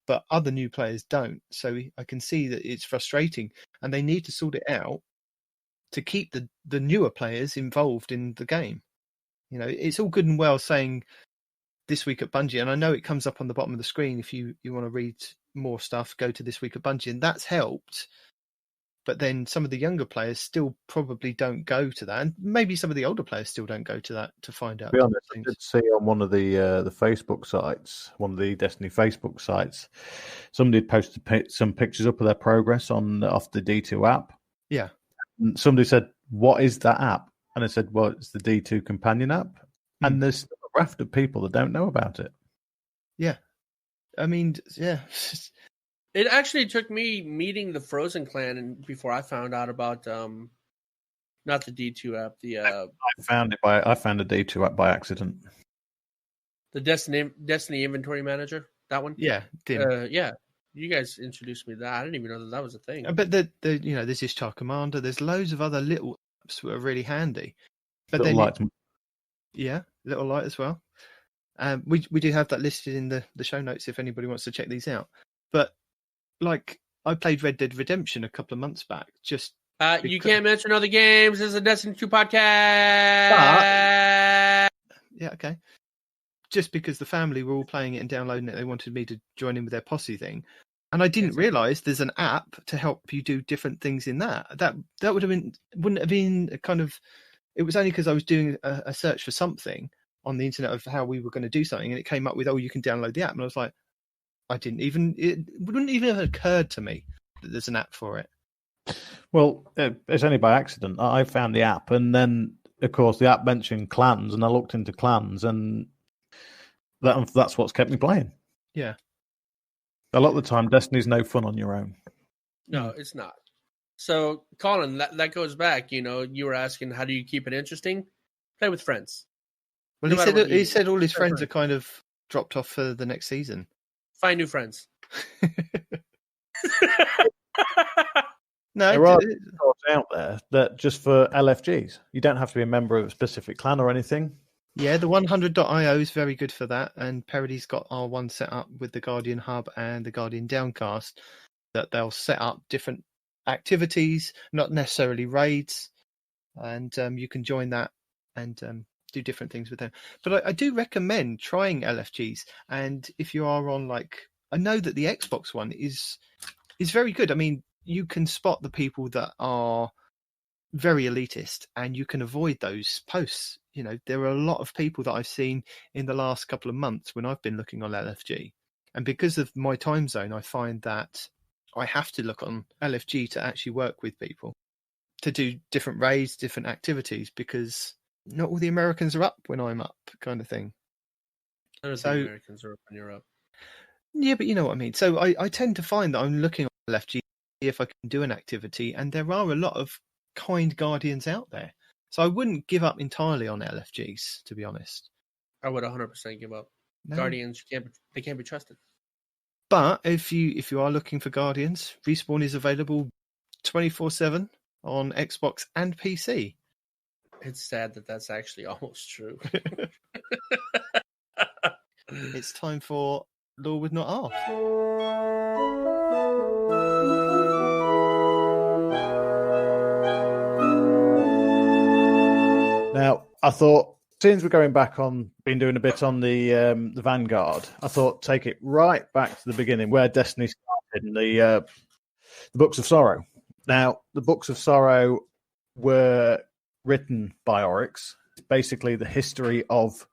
But other new players don't. So I can see that it's frustrating, and they need to sort it out to keep the newer players involved in the game. It's all good and well saying This Week at Bungie, and I know it comes up on the bottom of the screen. If you want to read more stuff, go to This Week at Bungie, and that's helped. But then some of the younger players still probably don't go to that, and maybe some of the older players still don't go to that to find out. To be honest, I did see on one of the Facebook sites, one of the Destiny Facebook sites, somebody had posted some pictures up of their progress off the D2 app. Yeah. And somebody said, "What is that app?" And I said, "Well, it's the D2 companion app." And there's still a raft of people that don't know about it. Yeah. I mean, yeah. It actually took me meeting the Frozen Clan and before I found out about not the D2 app, I found a D2 app by accident. the Destiny Inventory Manager. That one. Yeah, Dim. Yeah. You guys introduced me to that. I didn't even know that was a thing. But there's Ishtar Commander. There's loads of other little apps that are really handy. But Little lights. Yeah, Little Light as well. We do have that listed in the show notes if anybody wants to check these out. But like, I played Red Dead Redemption a couple of months back. Just you can't mention other games. This is a Destiny 2 podcast. Yeah, okay. Just because the family were all playing it and downloading it, they wanted me to join in with their posse thing. And I didn't realise there's an app to help you do different things in that. That wouldn't have been a kind of... It was only because I was doing a search for something on the internet of how we were going to do something, and it came up with, you can download the app. And I was like, it wouldn't even have occurred to me that there's an app for it. Well, it's only by accident. I found the app, and then, of course, the app mentioned clans, and I looked into clans, and that's what's kept me playing. Yeah. A lot of the time, Destiny's no fun on your own. No, it's not. So, Colin, that goes back. You were asking, how do you keep it interesting? Play with friends. Well, he said all his friends are kind of dropped off for the next season. Find new friends. No, there are jobs out there that just for LFGs. You don't have to be a member of a specific clan or anything. Yeah, the 100.io is very good for that, and Parody's got our one set up with the Guardian Hub and the Guardian Downcast, that they'll set up different activities, not necessarily raids, and you can join that and do different things with them. But I do recommend trying LFGs, and if you are on, I know that the Xbox one is very good. I mean, you can spot the people that are very elitist, and you can avoid those posts. There are a lot of people that I've seen in the last couple of months when I've been looking on LFG, and because of my time zone, I find that I have to look on LFG to actually work with people to do different raids, different activities, because not all the Americans are up when I'm up, kind of thing. I don't think Americans are up when you're up. Yeah, but you know what I mean. So I tend to find that I'm looking on LFG if I can do an activity, and there are a lot of kind guardians out there. So I wouldn't give up entirely on LFGs, to be honest. I would 100% give up. No. Guardians, they can't be trusted. But if you are looking for Guardians, Respawn is available 24/7 on Xbox and PC. It's sad that that's actually almost true. It's time for Law Would Not Ask. Now, I thought, since we're going back on, been doing a bit on the Vanguard, I thought take it right back to the beginning where Destiny started in the Books of Sorrow. Now, the Books of Sorrow were written by Oryx. It's basically the history of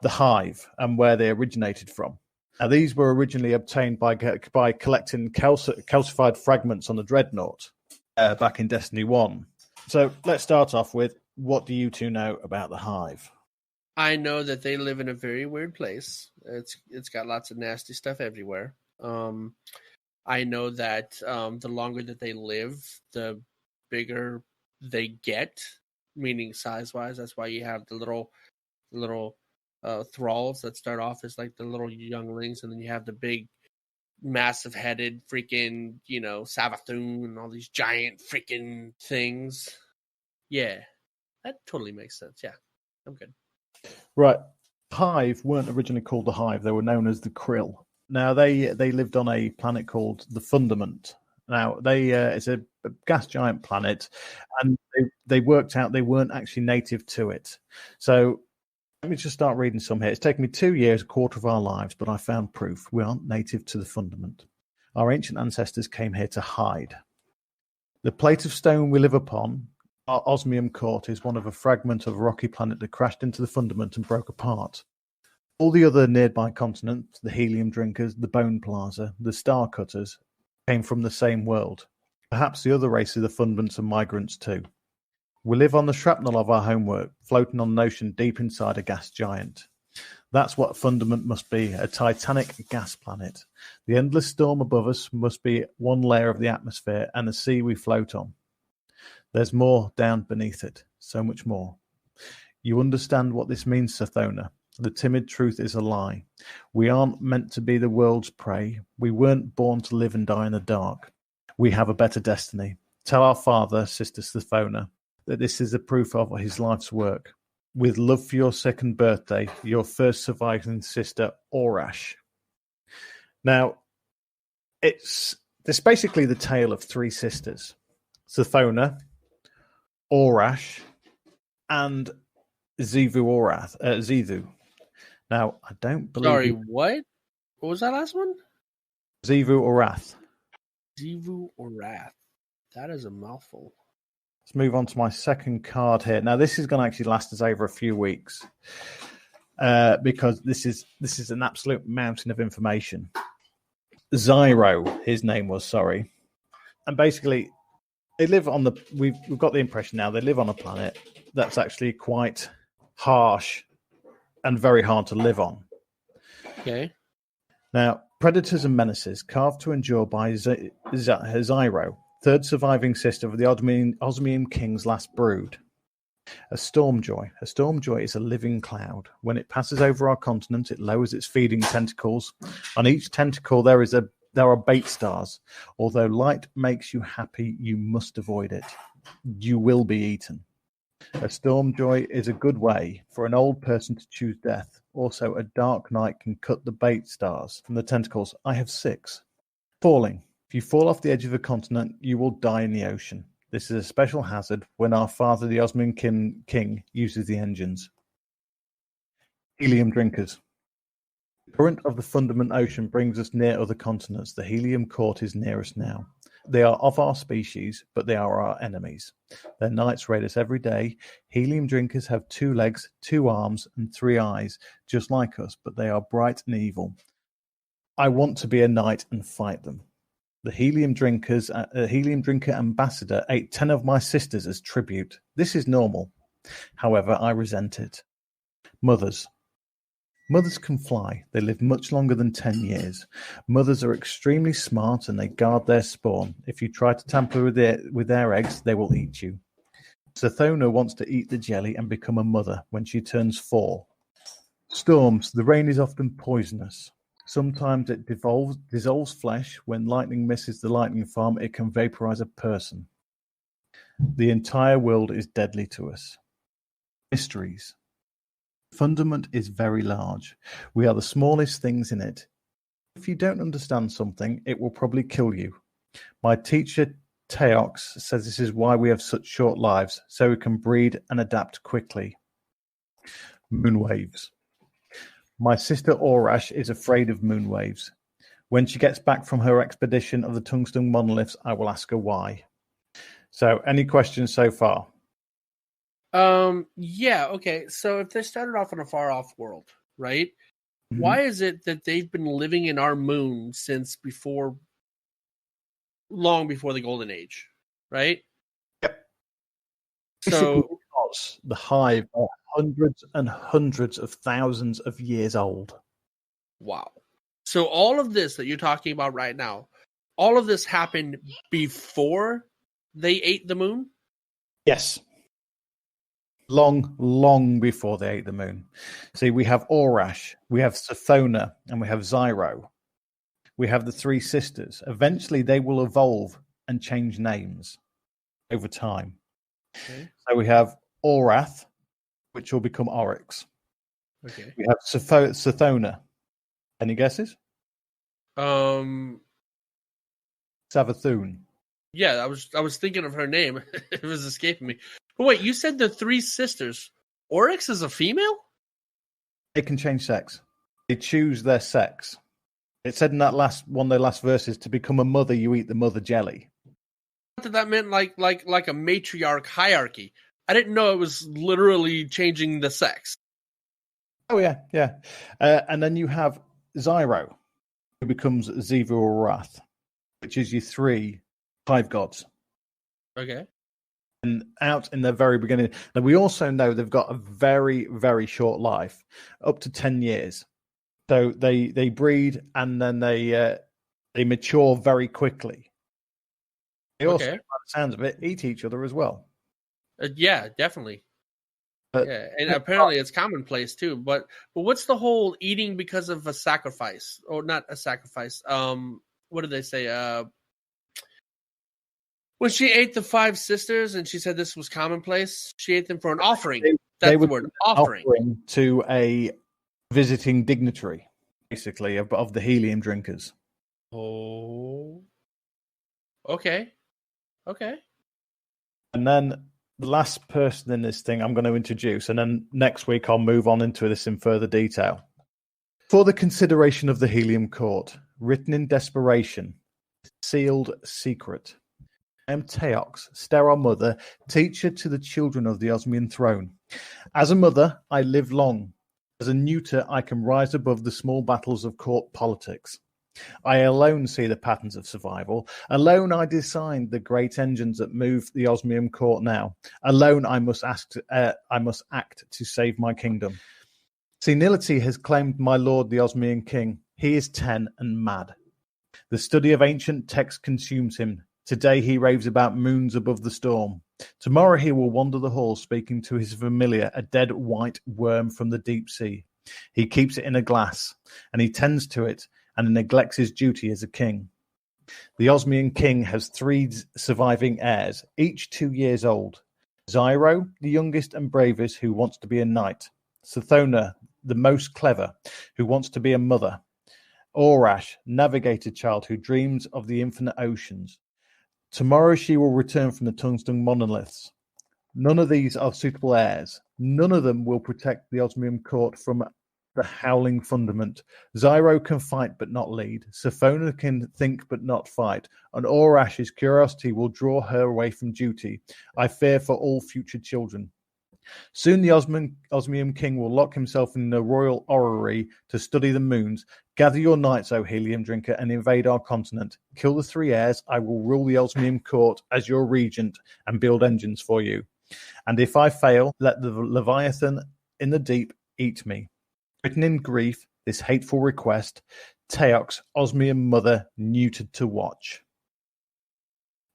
the Hive and where they originated from. Now, these were originally obtained by collecting calcified fragments on the Dreadnought back in Destiny 1. So let's start off with, what do you two know about the Hive? I know that they live in a very weird place. It's got lots of nasty stuff everywhere. I know that the longer that they live, the bigger they get, meaning size-wise. That's why you have the little thralls that start off as like the little younglings, and then you have the big, massive-headed freaking, Savathun and all these giant freaking things. Yeah, that totally makes sense. Yeah, I'm good. Right. Hive weren't originally called the Hive. They were known as the Krill. Now, they lived on a planet called the Fundament. Now, it's a gas giant planet, and they worked out they weren't actually native to it. So let me just start reading some here. It's taken me 2 years, a quarter of our lives, but I found proof we aren't native to the Fundament. Our ancient ancestors came here to hide. The plate of stone we live upon, our osmium court, is one of a fragment of a rocky planet that crashed into the Fundament and broke apart. All the other nearby continents, the helium drinkers, the bone plaza, the star cutters, came from the same world. Perhaps the other race of the Fundaments are migrants too. We live on the shrapnel of our homework, floating on an ocean deep inside a gas giant. That's what Fundament must be, a titanic gas planet. The endless storm above us must be one layer of the atmosphere and the sea we float on. There's more down beneath it, so much more. You understand what this means, Sathona. The timid truth is a lie. We aren't meant to be the world's prey. We weren't born to live and die in the dark. We have a better destiny. Tell our father, Sister Sathona, that this is a proof of his life's work. With love for your second birthday, your first surviving sister, Orash. Now, it's basically the tale of three sisters. Sathona, Orash, and Zivu. Now, I don't believe... Sorry, what? What was that last one? Zivu Orath. Zivu Orath. That is a mouthful. Let's move on to my second card here. Now, this is going to actually last us over a few weeks because this is an absolute mountain of information. Zyro, his name was, sorry. And basically, they live on the... We've got the impression now they live on a planet that's actually quite harsh and very hard to live on. Okay. Now, predators and menaces carved to endure by Zyro, third surviving sister of the Osmium King's last brood. A Stormjoy. A Stormjoy is a living cloud. When it passes over our continent, it lowers its feeding tentacles. On each tentacle, there are bait stars. Although light makes you happy, you must avoid it. You will be eaten. A Stormjoy is a good way for an old person to choose death. Also, a dark night can cut the bait stars from the tentacles. I have 6. Falling. If you fall off the edge of a continent, you will die in the ocean. This is a special hazard when our father, the Osmium King, uses the engines. Helium drinkers. The current of the Fundament Ocean brings us near other continents. The Helium Court is near us now. They are of our species, but they are our enemies. Their knights raid us every day. Helium drinkers have 2 legs, 2 arms, and 3 eyes, just like us, but they are bright and evil. I want to be a knight and fight them. The Helium Drinker ambassador ate 10 of my sisters as tribute. This is normal. However, I resent it. Mothers. Mothers can fly. They live much longer than 10 years. Mothers are extremely smart and they guard their spawn. If you try to tamper with their eggs, they will eat you. Sathona wants to eat the jelly and become a mother when she turns 4. Storms. The rain is often poisonous. Sometimes it dissolves flesh. When lightning misses the lightning farm, it can vaporize a person. The entire world is deadly to us. Mysteries. Fundament is very large. We are the smallest things in it. If you don't understand something, it will probably kill you. My teacher, Teox, says this is why we have such short lives, so we can breed and adapt quickly. Moonwaves. My sister Orash is afraid of moonwaves. When she gets back from her expedition of the tungsten monoliths, I will ask her why. So, any questions so far? Yeah, okay. So if they started off in a far-off world, right? Mm-hmm. Why is it that they've been living in our moon since long before the Golden Age, right? Yep. So because the Hive are hundreds and hundreds of thousands of years old. wow. So all of this that you're talking about right now, all of this happened before they ate the moon? Yes. Long before they ate the moon. See, we have Orash, we have Sathona, and we have Zyro. We have the 3 sisters. Eventually, they will evolve and change names over time. Okay. So we have Orath, which will become Oryx. Okay. We have Sathona. Any guesses? Savathun. Yeah, I was thinking of her name. It was escaping me. But wait, you said the 3 sisters. Oryx is a female? They can change sex. They choose their sex. It said in that last verses, to become a mother, you eat the mother jelly. I thought that meant like a matriarch hierarchy. I didn't know it was literally changing the sex. Oh yeah. And then you have Zyro, who becomes Zivu or Wrath, which is your 3 Hive gods. Okay. and out in their very beginning. Now, we also know they've got a very, very short life, up to 10 years. So they breed and then they mature very quickly. They also, by the sounds of it, eat each other as well. Yeah, definitely. But, yeah, and apparently it's commonplace too. But what's the whole eating because of a sacrifice, or not a sacrifice? What did they say? When she ate the 5 sisters, and she said this was commonplace, she ate them for an offering. That's the word, offering to a visiting dignitary, basically, of the helium drinkers. Oh, okay. And then the last person in this thing I'm going to introduce, and then next week I'll move on into this in further detail. For the consideration of the Helium Court, written in desperation, sealed secret. I am Teox, sterile mother, teacher to the children of the Osmian throne. As a mother, I live long. As a neuter, I can rise above the small battles of court politics. I alone see the patterns of survival. Alone I design the great engines that move the Osmium court now. Alone I must act to save my kingdom. Senility has claimed my lord the Osmian king. He is 10 and mad. The study of ancient texts consumes him. Today he raves about moons above the storm. Tomorrow he will wander the halls speaking to his familiar, a dead white worm from the deep sea. He keeps it in a glass, and he tends to it, and neglects his duty as a king. The Osmian king has 3 surviving heirs, each 2 years old. Zyro, the youngest and bravest, who wants to be a knight. Sathona, the most clever, who wants to be a mother. Orash, navigator child, who dreams of the infinite oceans. Tomorrow she will return from the tungsten monoliths. None of these are suitable heirs. None of them will protect the Osmium court from the howling fundament. Zyro can fight but not lead. Sathona can think but not fight. And Orash's curiosity will draw her away from duty. I fear for all future children. Soon the Osmium king will lock himself in the royal orrery to study the moons. Gather your knights, O helium drinker, and invade our continent. Kill the 3 heirs. I will rule the Osmium court as your regent and build engines for you. And if I fail, let the Leviathan in the deep eat me. Written in grief, this hateful request, Teox, Osmium mother, neutered to watch.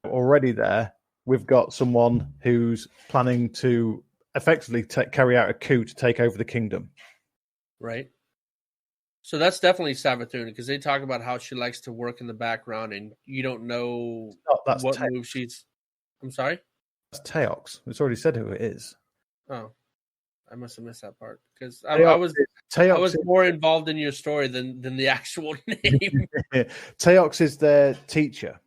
Already there, we've got someone who's planning to effectively carry out a coup to take over the kingdom. Right. So that's definitely Savathuna, because they talk about how she likes to work in the background, and you don't know what move she's... I'm sorry? That's Teox. It's already said who it is. Oh. I must have missed that part, because I was more involved in your story than the actual name. Teox is their teacher.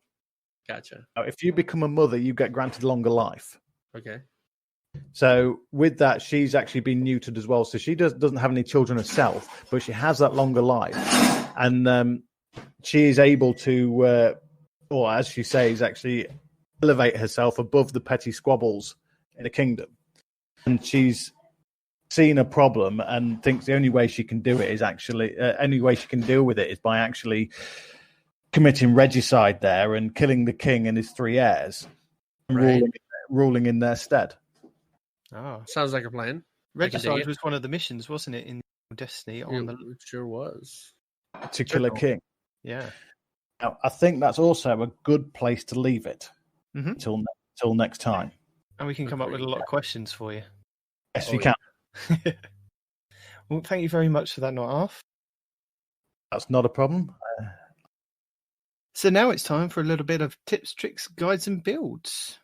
Gotcha. Now, if you become a mother, you get granted longer life. Okay. So with that, she's actually been neutered as well. So she doesn't have any children herself, but she has that longer life. And she is able to, or as she says, actually elevate herself above the petty squabbles in the kingdom. And she's seen a problem and thinks the only way she can do it is actually, only way she can deal with it is by actually committing regicide there and killing the king and his 3 heirs, and ruling in their stead. Oh, sounds like a plan. Regicide was one of the missions, wasn't it, in Destiny? It sure was. To kill a king. Yeah. Now, I think that's also a good place to leave it until next time. And we can come up with a lot of questions for you. Yes, we can. Well, thank you very much for that, Not Half. That's not a problem. So now it's time for a little bit of tips, tricks, guides, and builds.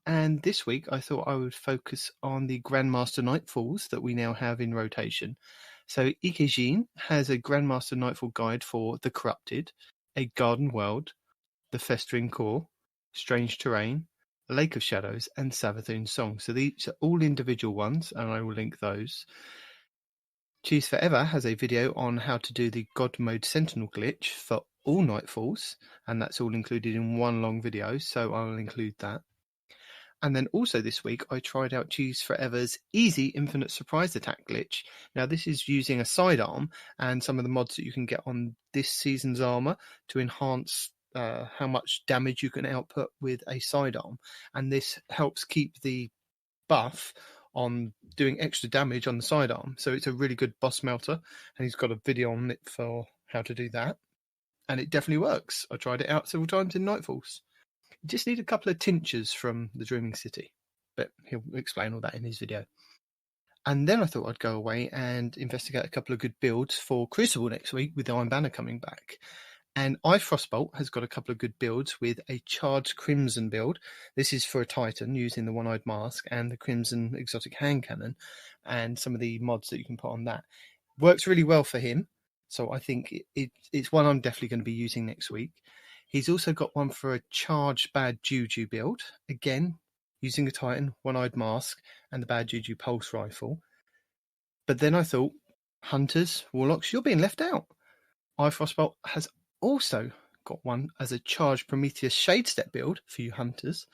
And this week, I thought I would focus on the Grandmaster Nightfalls that we now have in rotation. So Ikejin has a Grandmaster Nightfall guide for The Corrupted, A Garden World, The Festering Core, Strange Terrain, Lake of Shadows, and Savathun Song. So these are all individual ones, and I will link those. Cheese Forever has a video on how to do the God Mode Sentinel glitch for all Nightfalls, and that's all included in one long video, so I'll include that. And then also this week, I tried out Cheese Forever's Easy Infinite Surprise Attack glitch. Now, this is using a sidearm and some of the mods that you can get on this season's armor to enhance how much damage you can output with a sidearm, and this helps keep the buff on doing extra damage on the sidearm. So it's a really good boss melter, and he's got a video on it for how to do that, and it definitely works. I tried it out several times in Nightfalls. You just need a couple of tinctures from the Dreaming City, but he'll explain all that in his video. And then I thought I'd go away and investigate a couple of good builds for Crucible next week with the Iron Banner coming back. And iFrostbolt has got a couple of good builds with a Charged Crimson build. This is for a Titan using the One-Eyed Mask and the Crimson Exotic Hand Cannon and some of the mods that you can put on that. Works really well for him, so I think it's one I'm definitely going to be using next week. He's also got one for a Charged Bad Juju build, again, using a Titan, One-Eyed Mask, and the Bad Juju Pulse Rifle. But then I thought, Hunters, Warlocks, you're being left out. iFrostbolt has also got one as a Charged Prometheus Shadestep build for you Hunters.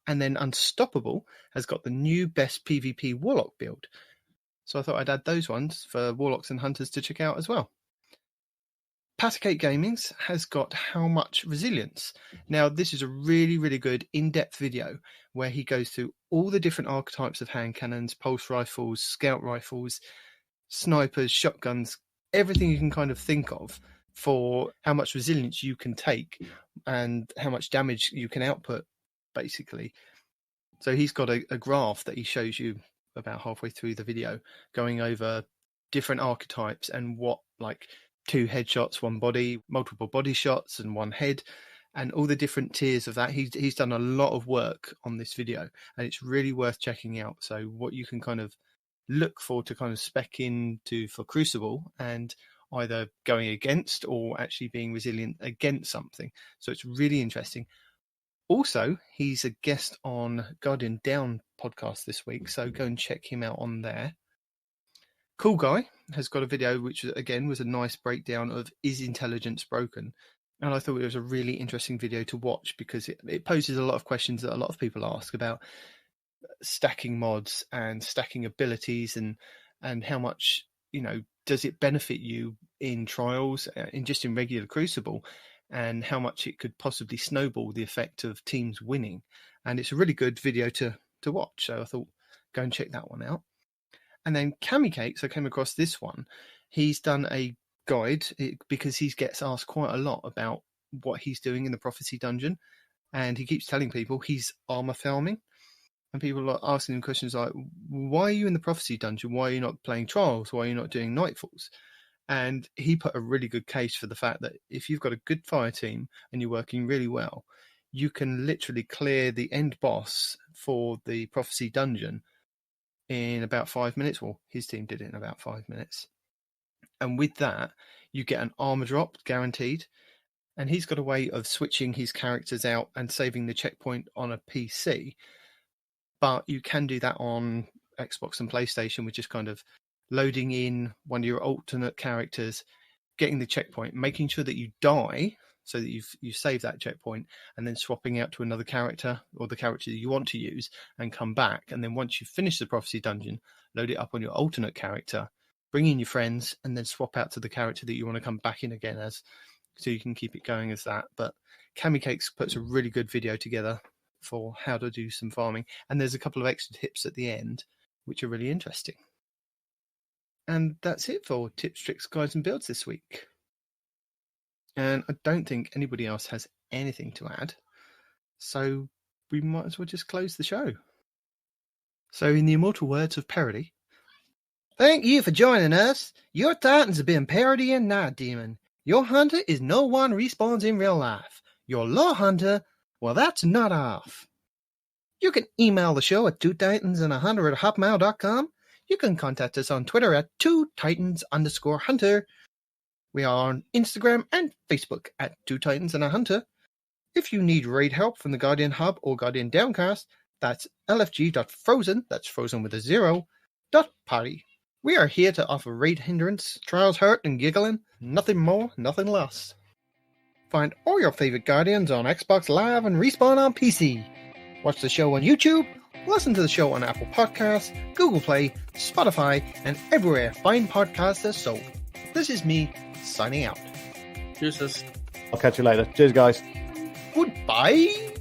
And then Unstoppable has got the new best PvP Warlock build. So I thought I'd add those ones for Warlocks and Hunters to check out as well. Patacate Gaming's has got How Much Resilience. Now, this is a really, really good in-depth video where he goes through all the different archetypes of hand cannons, pulse rifles, scout rifles, snipers, shotguns, everything you can kind of think of for how much resilience you can take and how much damage you can output, basically. So he's got a graph that he shows you about halfway through the video, going over different archetypes and what, like, 2 headshots, 1 body, multiple body shots, and 1 head, and all the different tiers of that. He's done a lot of work on this video, and it's really worth checking out. So what you can kind of look for to kind of spec into for Crucible, and either going against or actually being resilient against something. So it's really interesting. Also, he's a guest on Guardian Down podcast this week, so go and check him out on there. Cool Guy has got a video which, again, was a nice breakdown of Is Intelligence Broken? And I thought it was a really interesting video to watch because it poses a lot of questions that a lot of people ask about stacking mods and stacking abilities and how much, does it benefit you in trials, in regular Crucible, and how much it could possibly snowball the effect of teams winning. And it's a really good video to watch. So I thought, go and check that one out. And then Cammy Cakes, I came across this one. He's done a guide because he gets asked quite a lot about what he's doing in the Prophecy Dungeon. And he keeps telling people he's armor farming. And people are asking him questions like, why are you in the Prophecy Dungeon? Why are you not playing Trials? Why are you not doing Nightfalls? And he put a really good case for the fact that if you've got a good fire team and you're working really well, you can literally clear the end boss for the Prophecy Dungeon in about 5 minutes. Well, his team did it in about 5 minutes. And with that, you get an armor drop guaranteed. And he's got a way of switching his characters out and saving the checkpoint on a PC. But you can do that on Xbox and PlayStation, which is kind of loading in one of your alternate characters, getting the checkpoint, making sure that you die so that you save that checkpoint, and then swapping out to another character or the character that you want to use and come back. And then once you finish the Prophecy Dungeon, load it up on your alternate character, bring in your friends, and then swap out to the character that you want to come back in again as, so you can keep it going as that. But Cammy Cakes puts a really good video together for how to do some farming. And there's a couple of extra tips at the end, which are really interesting. And that's it for tips, tricks, guides, and builds this week. And I don't think anybody else has anything to add. So we might as well just close the show. So in the immortal words of Parody, thank you for joining us. Your Titans have been Parody and Night Demon. Your hunter is no one respawns in real life. Your law hunter, well, that's not off. You can email the show at twotitansandahunter@hotmail.com. You can contact us on Twitter at 2titans_hunter. We are on Instagram and Facebook at 2titansandahunter. If you need raid help from the Guardian Hub or Guardian Downcast, that's lfg.frozen, that's frozen with a 0, .party. We are here to offer raid hindrance, trials hurt and giggling, nothing more, nothing less. Find all your favorite Guardians on Xbox Live and Respawn on PC. Watch the show on YouTube, listen to the show on Apple Podcasts, Google Play, Spotify, and everywhere fine podcasts are sold. This is me, signing out. Cheers. I'll catch you later. Cheers, guys. Goodbye.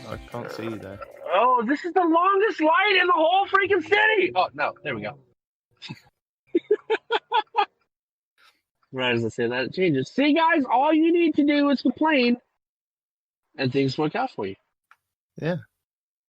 I can't see you there. Oh, this is the longest light in the whole freaking city. Oh no, there we go. Right as I say that, it changes. See, guys, all you need to do is complain, and things work out for you. Yeah.